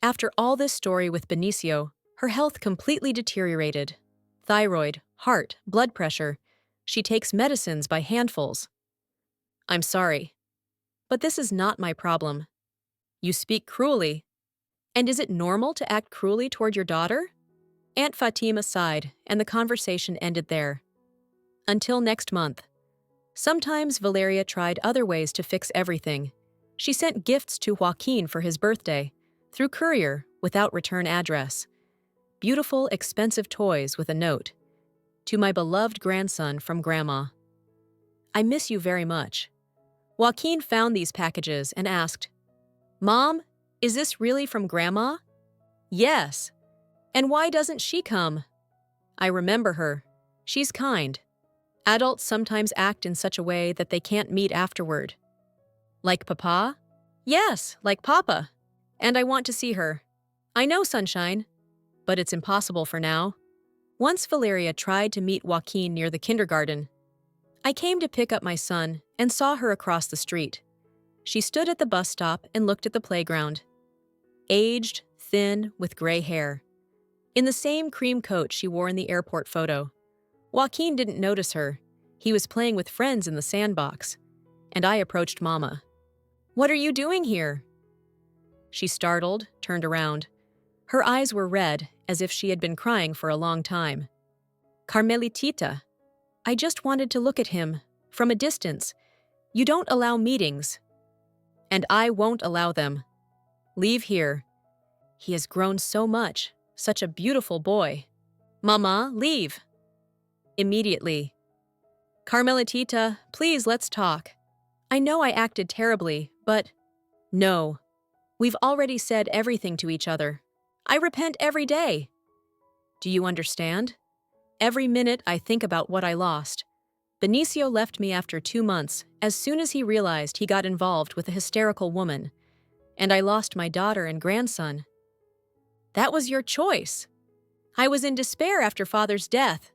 After all this story with Benicio, her health completely deteriorated. Thyroid, heart, blood pressure. She takes medicines by handfuls. I'm sorry, but this is not my problem. You speak cruelly. And is it normal to act cruelly toward your daughter? Aunt Fatima sighed, and the conversation ended there. Until next month. Sometimes Valeria tried other ways to fix everything. She sent gifts to Joaquin for his birthday, through courier, without return address. Beautiful, expensive toys with a note. To my beloved grandson from Grandma. I miss you very much. Joaquin found these packages and asked, Mom, is this really from Grandma? Yes. And why doesn't she come? I remember her. She's kind. Adults sometimes act in such a way that they can't meet afterward. Like Papa? Yes, like Papa. And I want to see her. I know, Sunshine. But it's impossible for now. Once Valeria tried to meet Joaquin near the kindergarten. I came to pick up my son and saw her across the street. She stood at the bus stop and looked at the playground. Aged, thin, with gray hair. In the same cream coat she wore in the airport photo. Joaquin didn't notice her. He was playing with friends in the sandbox. And I approached Mama. What are you doing here? She startled, turned around. Her eyes were red, as if she had been crying for a long time. Carmelitita. I just wanted to look at him, from a distance. You don't allow meetings. And I won't allow them. Leave here. He has grown so much, such a beautiful boy. Mama, leave. Immediately. Carmelitita, please let's talk. I know I acted terribly, but… No. We've already said everything to each other. I repent every day. Do you understand? Every minute I think about what I lost. Benicio left me after 2 months, as soon as he realized he got involved with a hysterical woman. and I lost my daughter and grandson. That was your choice. I was in despair after father's death.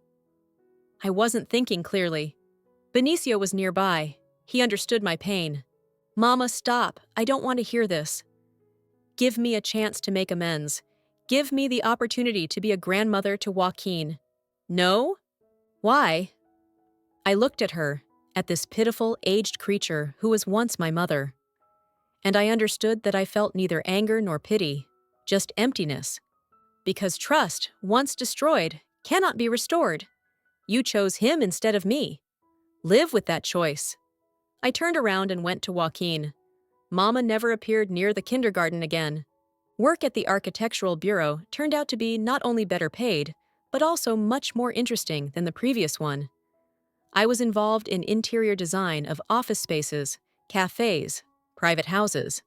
I wasn't thinking clearly. Benicio was nearby. He understood my pain. Mama, stop. I don't want to hear this. Give me a chance to make amends. Give me the opportunity to be a grandmother to Joaquin. No? Why? I looked at her, at this pitiful, aged creature who was once my mother. And I understood that I felt neither anger nor pity, just emptiness. Because trust, once destroyed, cannot be restored. You chose him instead of me. Live with that choice. I turned around and went to Joaquin. Mama never appeared near the kindergarten again. Work at the architectural bureau turned out to be not only better paid, but also much more interesting than the previous one. I was involved in interior design of office spaces, cafes, private houses.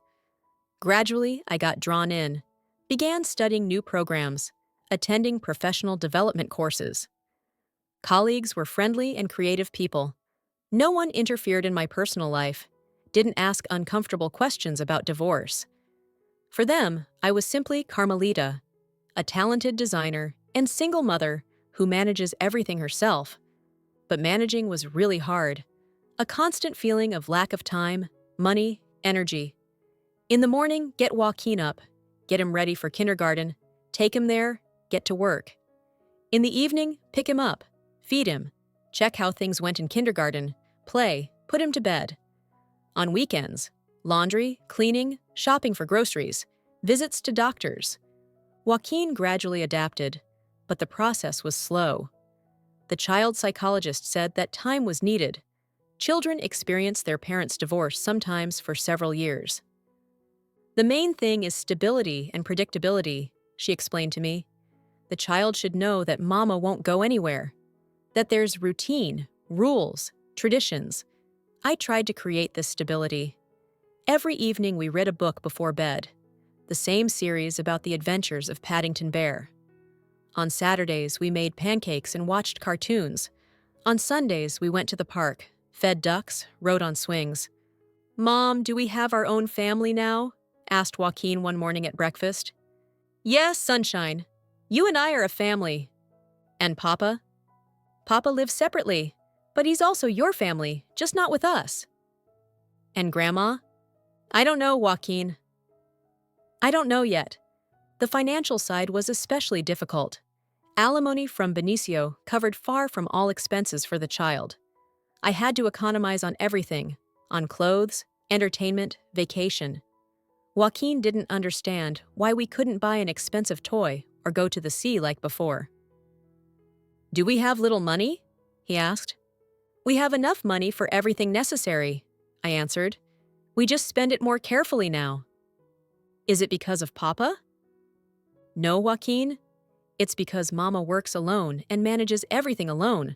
Gradually, I got drawn in, began studying new programs, attending professional development courses. Colleagues were friendly and creative people. No one interfered in my personal life, didn't ask uncomfortable questions about divorce. For them, I was simply Carmelita, a talented designer and single mother who manages everything herself. But managing was really hard. A constant feeling of lack of time, money, energy. In the morning, get Joaquin up, get him ready for kindergarten, take him there, get to work. In the evening, pick him up, feed him, check how things went in kindergarten, play, put him to bed. On weekends, laundry, cleaning, shopping for groceries, visits to doctors. Joaquin gradually adapted, but the process was slow. The child psychologist said that time was needed. Children experience their parents' divorce sometimes for several years. The main thing is stability and predictability, she explained to me. The child should know that mama won't go anywhere, that there's routine, rules, traditions. I tried to create this stability. Every evening we read a book before bed, the same series about the adventures of Paddington Bear. On Saturdays, we made pancakes and watched cartoons. On Sundays, we went to the park, fed ducks, rode on swings. Mom, do we have our own family now? Asked Joaquin one morning at breakfast. Yes, sunshine. You and I are a family. And Papa? Papa lives separately, but he's also your family, just not with us. And Grandma? I don't know, Joaquin. I don't know yet. The financial side was especially difficult. Alimony from Benicio covered far from all expenses for the child. I had to economize on everything, on clothes, entertainment, vacation. Joaquin didn't understand why we couldn't buy an expensive toy or go to the sea like before. Do we have little money? He asked. We have enough money for everything necessary, I answered. We just spend it more carefully now. Is it because of Papa? No, Joaquin. It's because Mama works alone and manages everything alone.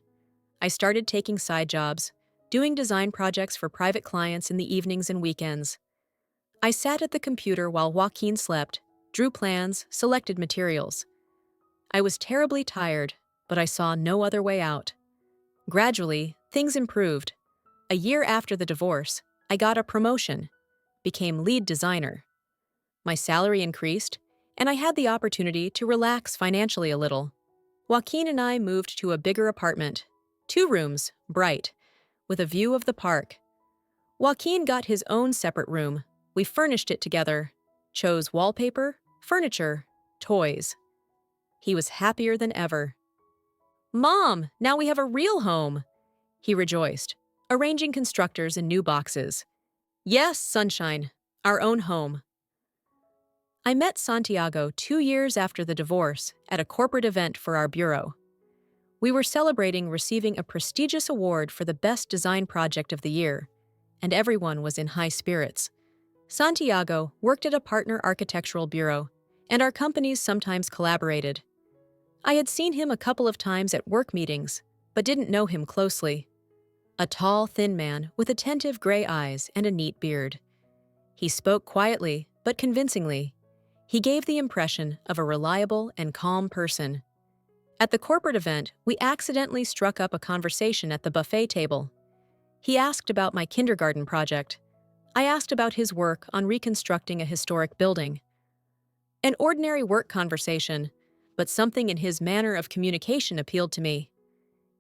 I started taking side jobs, doing design projects for private clients in the evenings and weekends. I sat at the computer while Joaquin slept, drew plans, selected materials. I was terribly tired, but I saw no other way out. Gradually, things improved. A year after the divorce, I got a promotion, became lead designer. My salary increased, and I had the opportunity to relax financially a little. Joaquin and I moved to a bigger apartment, 2 rooms, bright, with a view of the park. Joaquin got his own separate room. We furnished it together, chose wallpaper, furniture, toys. He was happier than ever. Mom, now we have a real home, he rejoiced, arranging constructors and new boxes. Yes, sunshine, our own home. I met Santiago 2 years after the divorce at a corporate event for our bureau. We were celebrating receiving a prestigious award for the best design project of the year, and everyone was in high spirits. Santiago worked at a partner architectural bureau, and our companies sometimes collaborated. I had seen him a couple of times at work meetings, but didn't know him closely. A tall, thin man with attentive gray eyes and a neat beard. He spoke quietly, but convincingly. He gave the impression of a reliable and calm person. At the corporate event, we accidentally struck up a conversation at the buffet table. He asked about my kindergarten project. I asked about his work on reconstructing a historic building. An ordinary work conversation, but something in his manner of communication appealed to me.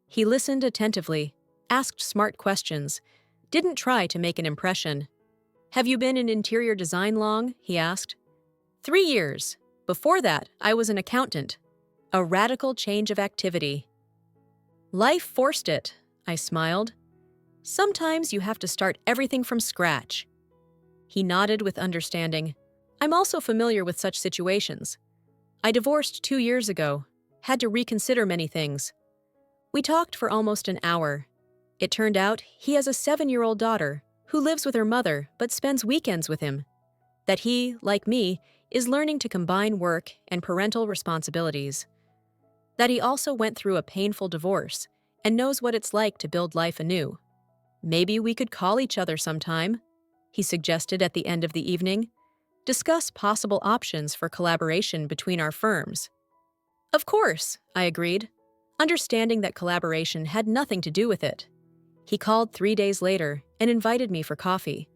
He listened attentively, asked smart questions, didn't try to make an impression. "Have you been in interior design long?" he asked. 3 years. Before that, I was an accountant. A radical change of activity. Life forced it, I smiled. Sometimes you have to start everything from scratch. He nodded with understanding. I'm also familiar with such situations. I divorced 2 years ago, had to reconsider many things. We talked for almost an hour. It turned out he has a 7-year-old daughter who lives with her mother but spends weekends with him. That he, like me, is learning to combine work and parental responsibilities. That he also went through a painful divorce and knows what it's like to build life anew. Maybe we could call each other sometime, he suggested at the end of the evening. Discuss possible options for collaboration between our firms. Of course, I agreed, understanding that collaboration had nothing to do with it. He called 3 days later and invited me for coffee.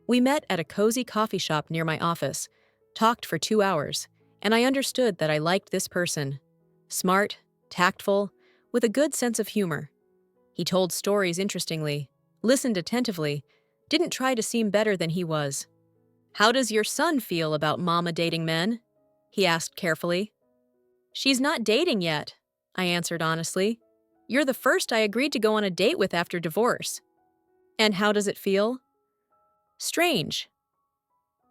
We met at a cozy coffee shop near my office, talked for 2 hours, and I understood that I liked this person. Smart, tactful, with a good sense of humor. He told stories interestingly, listened attentively, didn't try to seem better than he was. "How does your son feel about mama dating men?" he asked carefully. "She's not dating yet," I answered honestly. "You're the first I agreed to go on a date with after divorce." "And how does it feel?" "Strange.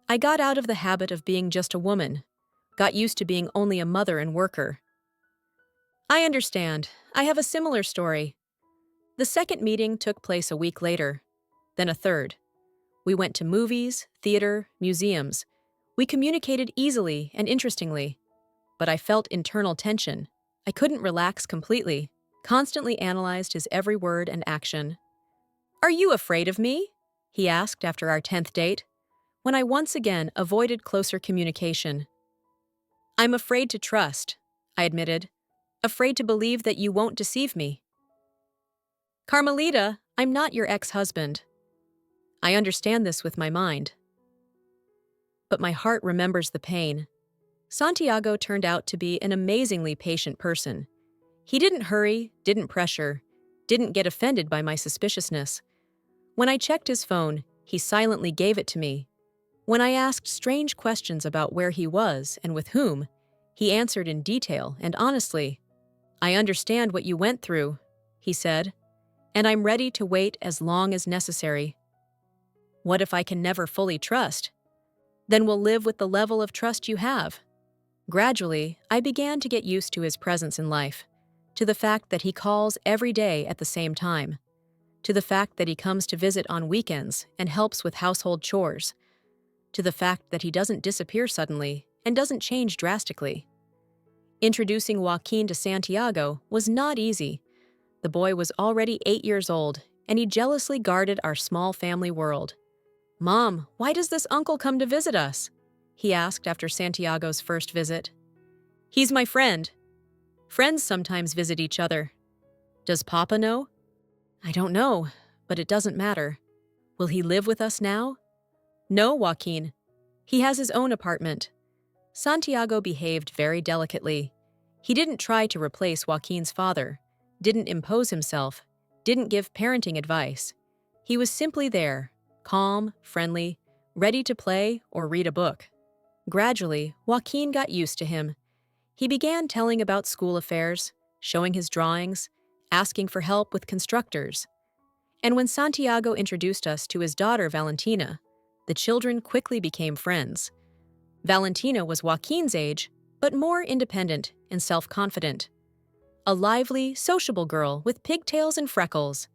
I got out of the habit of being just a woman, got used to being only a mother and worker." "I understand. I have a similar story." The second meeting took place a week later, then a third. We went to movies, theater, museums. We communicated easily and interestingly, but I felt internal tension. I couldn't relax completely, constantly analyzed his every word and action. "Are you afraid of me?" he asked after our 10th date, when I once again avoided closer communication. "I'm afraid to trust," I admitted, "afraid to believe that you won't deceive me." "Carmelita, I'm not your ex-husband. I understand this with my mind. But my heart remembers the pain. Santiago turned out to be an amazingly patient person. He didn't hurry, didn't pressure, didn't get offended by my suspiciousness. When I checked his phone, he silently gave it to me. When I asked strange questions about where he was and with whom, he answered in detail and honestly. "I understand what you went through," he said, "and I'm ready to wait as long as necessary." What if I can never fully trust? Then we'll live with the level of trust you have. Gradually, I began to get used to his presence in life, to the fact that he calls every day at the same time, to the fact that he comes to visit on weekends and helps with household chores, to the fact that he doesn't disappear suddenly and doesn't change drastically. Introducing Joaquin to Santiago was not easy. The boy was already 8 years old, and he jealously guarded our small family world. "Mom, why does this uncle come to visit us?" he asked after Santiago's first visit. "He's my friend. Friends sometimes visit each other." "Does Papa know?" "I don't know, but it doesn't matter. Will he live with us now?" "No, Joaquin. He has his own apartment." Santiago behaved very delicately. He didn't try to replace Joaquin's father, didn't impose himself, didn't give parenting advice. He was simply there, calm, friendly, ready to play or read a book. Gradually, Joaquin got used to him. He began telling about school affairs, showing his drawings, asking for help with constructors. And when Santiago introduced us to his daughter Valentina, the children quickly became friends. Valentina was Joaquin's age, but more independent and self-confident. A lively, sociable girl with pigtails and freckles.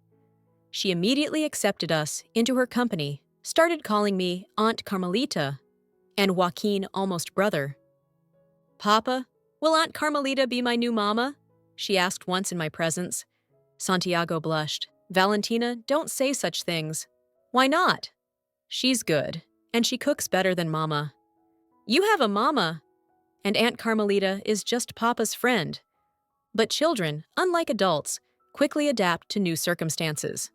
She immediately accepted us into her company, started calling me Aunt Carmelita, and Joaquin almost brother. "Papa, will Aunt Carmelita be my new mama?" she asked once in my presence. Santiago blushed. "Valentina, don't say such things." "Why not?" "She's good, and she cooks better than Mama." "You have a mama." "And Aunt Carmelita is just Papa's friend." But children, unlike adults, quickly adapt to new circumstances.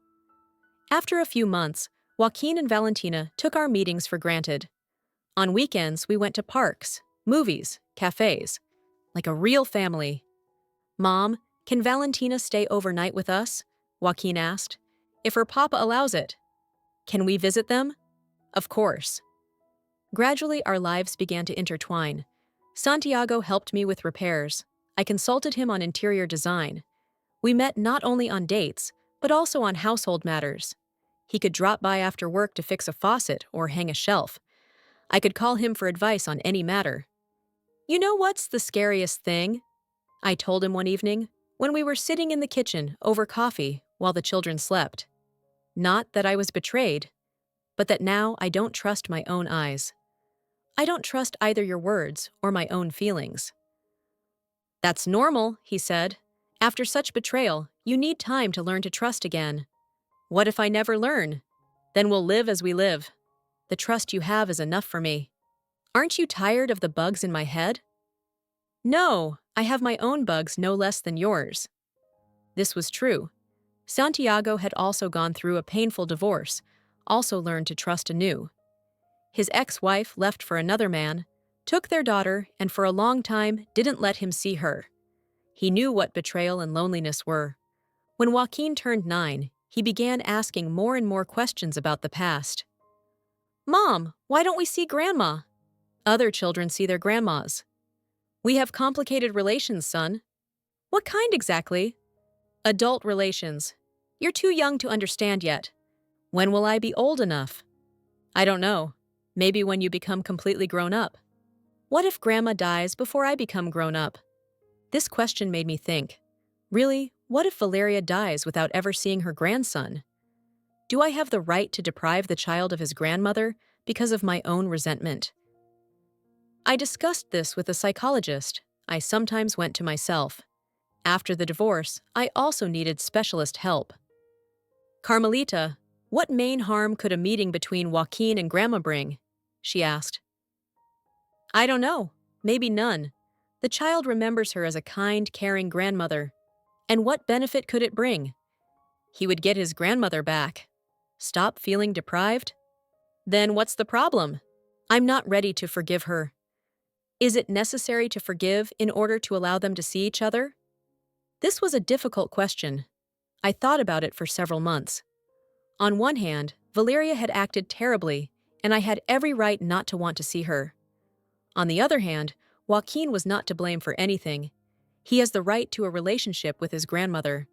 After a few months, Joaquin and Valentina took our meetings for granted. On weekends, we went to parks, movies, cafes, like a real family. Mom, can Valentina stay overnight with us? Joaquin asked. If her papa allows it. Can we visit them? Of course. Gradually, our lives began to intertwine. Santiago helped me with repairs. I consulted him on interior design. We met not only on dates, but also on household matters. He could drop by after work to fix a faucet or hang a shelf. I could call him for advice on any matter. You know what's the scariest thing? I told him one evening, when we were sitting in the kitchen over coffee while the children slept. Not that I was betrayed, but that now I don't trust my own eyes. I don't trust either your words or my own feelings. That's normal, he said. After such betrayal, you need time to learn to trust again. What if I never learn? Then we'll live as we live. The trust you have is enough for me. Aren't you tired of the bugs in my head? No, I have my own bugs no less than yours. This was true. Santiago had also gone through a painful divorce, also learned to trust anew. His ex-wife left for another man, took their daughter, and for a long time didn't let him see her. He knew what betrayal and loneliness were. When Joaquin turned 9, he began asking more and more questions about the past. Mom, why don't we see Grandma? Other children see their grandmas. We have complicated relations, son. What kind exactly? Adult relations. You're too young to understand yet. When will I be old enough? I don't know. Maybe when you become completely grown up. What if Grandma dies before I become grown up? This question made me think. Really, what if Valeria dies without ever seeing her grandson? Do I have the right to deprive the child of his grandmother because of my own resentment? I discussed this with a psychologist. I sometimes went to myself. After the divorce, I also needed specialist help. Carmelita, what main harm could a meeting between Joaquin and Grandma bring? She asked. I don't know. Maybe none. The child remembers her as a kind, caring grandmother. And what benefit could it bring? He would get his grandmother back. Stop feeling deprived? Then what's the problem? I'm not ready to forgive her. Is it necessary to forgive in order to allow them to see each other? This was a difficult question. I thought about it for several months. On one hand, Valeria had acted terribly, and I had every right not to want to see her. On the other hand, Joaquin was not to blame for anything. He has the right to a relationship with his grandmother.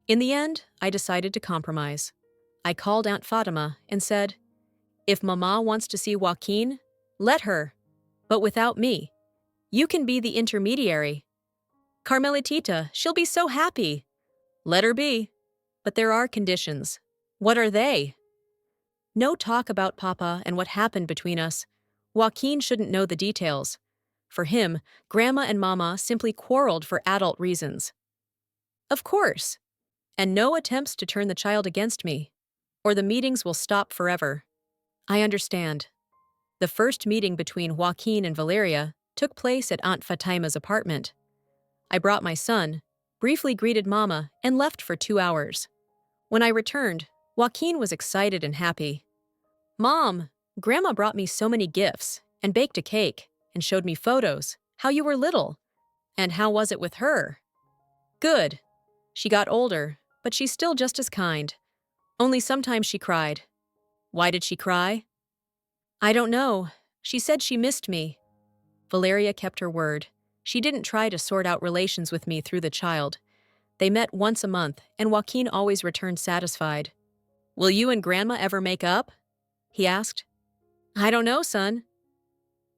In the end, I decided to compromise. I called Aunt Fatima and said, if Mama wants to see Joaquin, let her, but without me. You can be the intermediary. Carmelitita, she'll be so happy. Let her be. But there are conditions. What are they? No talk about Papa and what happened between us. Joaquin shouldn't know the details. For him, Grandma and Mama simply quarreled for adult reasons. Of course. And no attempts to turn the child against me, or the meetings will stop forever. I understand. The first meeting between Joaquin and Valeria took place at Aunt Fatima's apartment. I brought my son, briefly greeted Mama, and left for 2 hours. When I returned, Joaquin was excited and happy. Mom, Grandma brought me so many gifts and baked a cake and showed me photos, how you were little. And how was it with her? Good. She got older, but she's still just as kind. Only sometimes she cried. Why did she cry? I don't know. She said she missed me. Valeria kept her word. She didn't try to sort out relations with me through the child. They met once a month, and Joaquin always returned satisfied. Will you and Grandma ever make up? He asked. I don't know, son.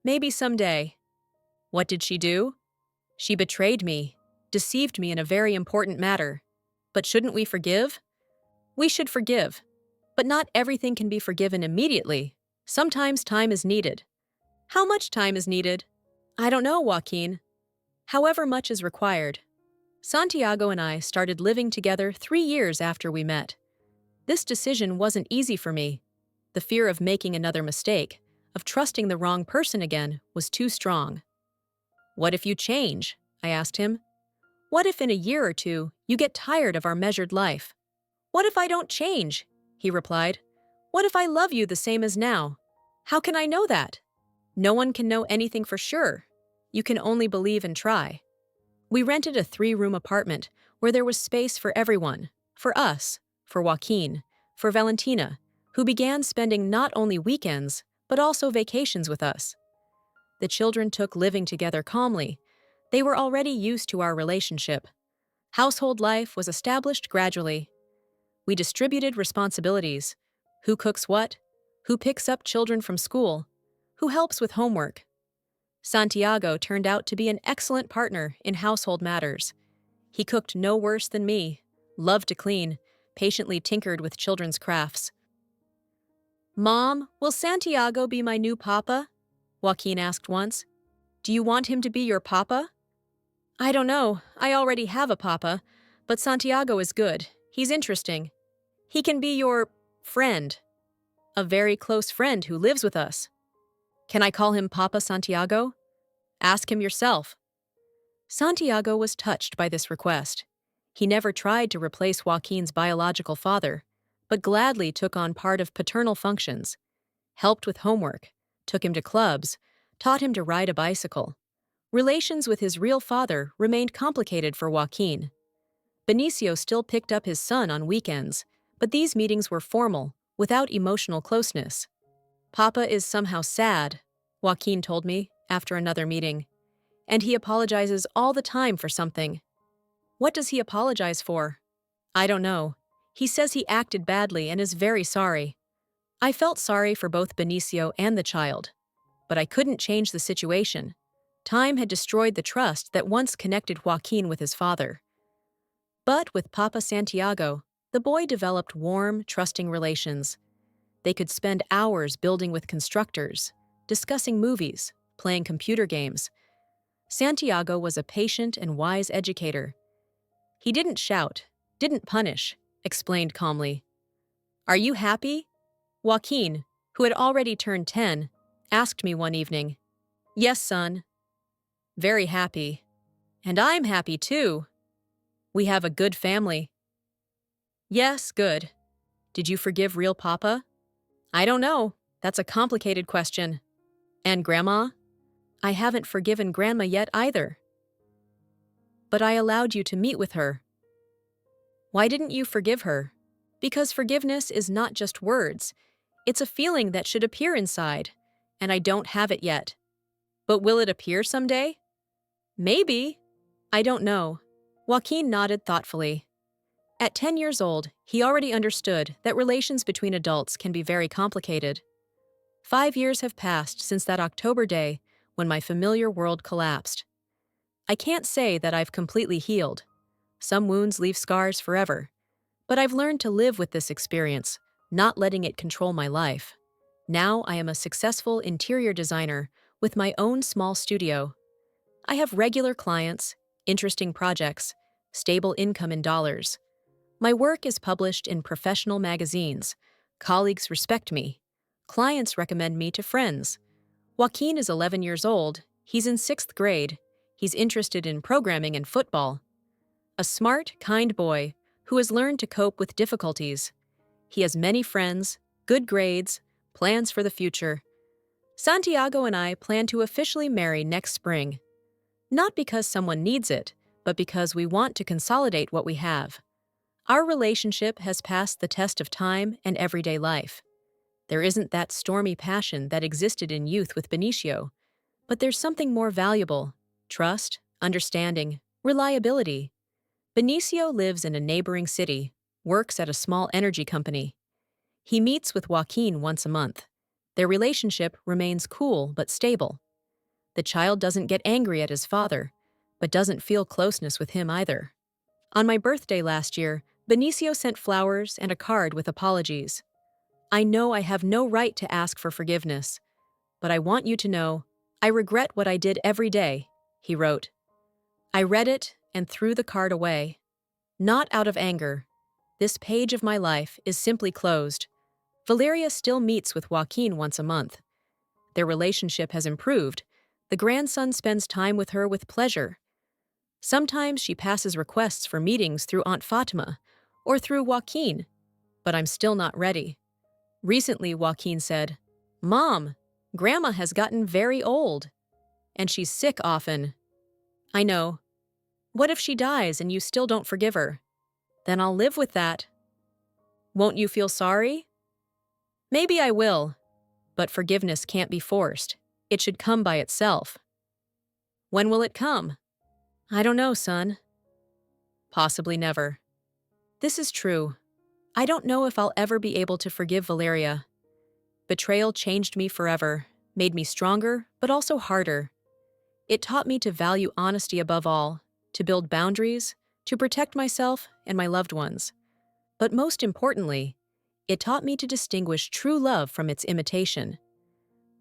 Maybe someday. What did she do? She betrayed me, deceived me in a very important matter. But shouldn't we forgive? We should forgive. But not everything can be forgiven immediately. Sometimes time is needed. How much time is needed? I don't know, Joaquin. However much is required. Santiago and I started living together 3 years after we met. This decision wasn't easy for me. The fear of making another mistake, of trusting the wrong person again, was too strong. What if you change? I asked him. What if in a year or two you get tired of our measured life? What if I don't change? He replied. What if I love you the same as now? How can I know that? No one can know anything for sure. You can only believe and try. We rented a 3-room apartment where there was space for everyone. For us, for Joaquin, for Valentina, who began spending not only weekends, but also vacations with us. The children took living together calmly. They were already used to our relationship. Household life was established gradually. We distributed responsibilities. Who cooks what? Who picks up children from school? Who helps with homework? Santiago turned out to be an excellent partner in household matters. He cooked no worse than me, loved to clean, patiently tinkered with children's crafts. "Mom, will Santiago be my new papa?" Joaquin asked once. "Do you want him to be your papa?" "I don't know. I already have a papa, but Santiago is good. He's interesting. He can be your friend, a very close friend who lives with us. Can I call him Papa Santiago? Ask him yourself." Santiago was touched by this request. He never tried to replace Joaquin's biological father, but gladly took on part of paternal functions, helped with homework, took him to clubs, taught him to ride a bicycle. Relations with his real father remained complicated for Joaquin. Benicio still picked up his son on weekends, but these meetings were formal, without emotional closeness. "Papa is somehow sad," Joaquin told me after another meeting, "and he apologizes all the time for something." "What does he apologize for?" "I don't know. He says he acted badly and is very sorry." I felt sorry for both Benicio and the child, but I couldn't change the situation. Time had destroyed the trust that once connected Joaquin with his father. But with Papa Santiago, the boy developed warm, trusting relations. They could spend hours building with constructors, discussing movies, playing computer games. Santiago was a patient and wise educator. He didn't shout, didn't punish, explained calmly. "Are you happy?" Joaquin, who had already turned 10, asked me one evening. "Yes, son." "Very happy." "And I'm happy too." "We have a good family." "Yes, good." "Did you forgive real Papa?" "I don't know. That's a complicated question." "And Grandma?" "I haven't forgiven Grandma yet either." "But I allowed you to meet with her." "Why didn't you forgive her?" "Because forgiveness is not just words. It's a feeling that should appear inside, and I don't have it yet." "But will it appear someday?" "Maybe." "I don't know." Joaquin nodded thoughtfully. At 10 years old, he already understood that relations between adults can be very complicated. 5 years have passed since that October day when my familiar world collapsed. I can't say that I've completely healed. Some wounds leave scars forever. But I've learned to live with this experience, not letting it control my life. Now I am a successful interior designer with my own small studio. I have regular clients, interesting projects, stable income in dollars. My work is published in professional magazines. Colleagues respect me. Clients recommend me to friends. Joaquin is 11 years old. He's in 6th grade. He's interested in programming and football. A smart, kind boy who has learned to cope with difficulties. He has many friends, good grades, plans for the future. Santiago and I plan to officially marry next spring. Not because someone needs it, but because we want to consolidate what we have. Our relationship has passed the test of time and everyday life. There isn't that stormy passion that existed in youth with Benicio, but there's something more valuable: trust, understanding, reliability. Benicio lives in a neighboring city, works at a small energy company. He meets with Joaquin once a month. Their relationship remains cool but stable. The child doesn't get angry at his father, but doesn't feel closeness with him either. On my birthday last year, Benicio sent flowers and a card with apologies. "I know I have no right to ask for forgiveness, but I want you to know I regret what I did every day," he wrote. I read it and threw the card away. Not out of anger. This page of my life is simply closed. Valeria still meets with Joaquin once a month. Their relationship has improved. The grandson spends time with her with pleasure. Sometimes she passes requests for meetings through Aunt Fatima or through Joaquin, but I'm still not ready. Recently, Joaquin said, "Mom, Grandma has gotten very old, and she's sick often." I know. What if she dies and you still don't forgive her? Then I'll live with that. Won't you feel sorry? Maybe I will, but forgiveness can't be forced. It should come by itself. When will it come? I don't know, son. Possibly never. This is true. I don't know if I'll ever be able to forgive Valeria. Betrayal changed me forever, made me stronger, but also harder. It taught me to value honesty above all, to build boundaries, to protect myself and my loved ones. But most importantly, it taught me to distinguish true love from its imitation.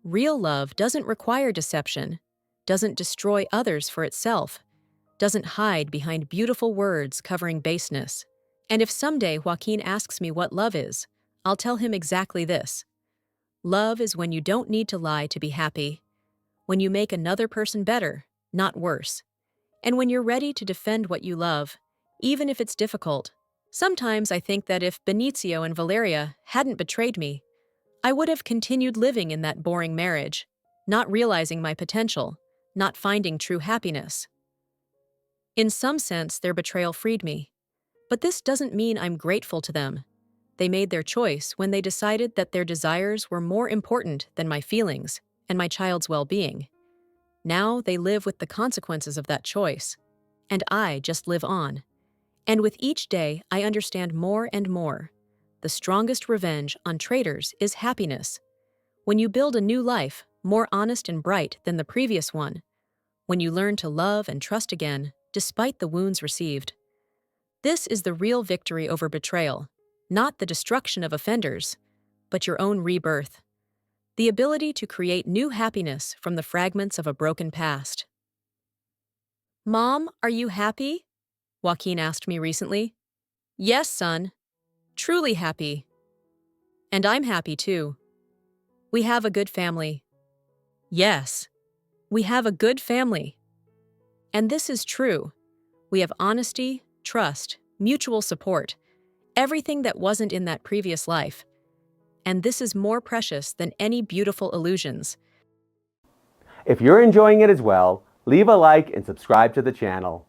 Real love doesn't require deception, doesn't destroy others for itself, doesn't hide behind beautiful words covering baseness. And if someday Joaquin asks me what love is, I'll tell him exactly this. Love is when you don't need to lie to be happy, when you make another person better, not worse, and when you're ready to defend what you love, even if it's difficult. Sometimes I think that if Benicio and Valeria hadn't betrayed me, I would have continued living in that boring marriage, not realizing my potential, not finding true happiness. In some sense, their betrayal freed me. But this doesn't mean I'm grateful to them. They made their choice when they decided that their desires were more important than my feelings and my child's well-being. Now they live with the consequences of that choice, and I just live on. And with each day, I understand more and more. The strongest revenge on traitors is happiness. When you build a new life, more honest and bright than the previous one. When you learn to love and trust again, despite the wounds received. This is the real victory over betrayal, not the destruction of offenders, but your own rebirth. The ability to create new happiness from the fragments of a broken past. Mom, are you happy? Joaquin asked me recently. Yes, son. Truly happy. And I'm happy too. We have a good family. Yes, we have a good family. And this is true. We have honesty, trust, mutual support, everything that wasn't in that previous life. And this is more precious than any beautiful illusions. If you're enjoying it as well, leave a like and subscribe to the channel.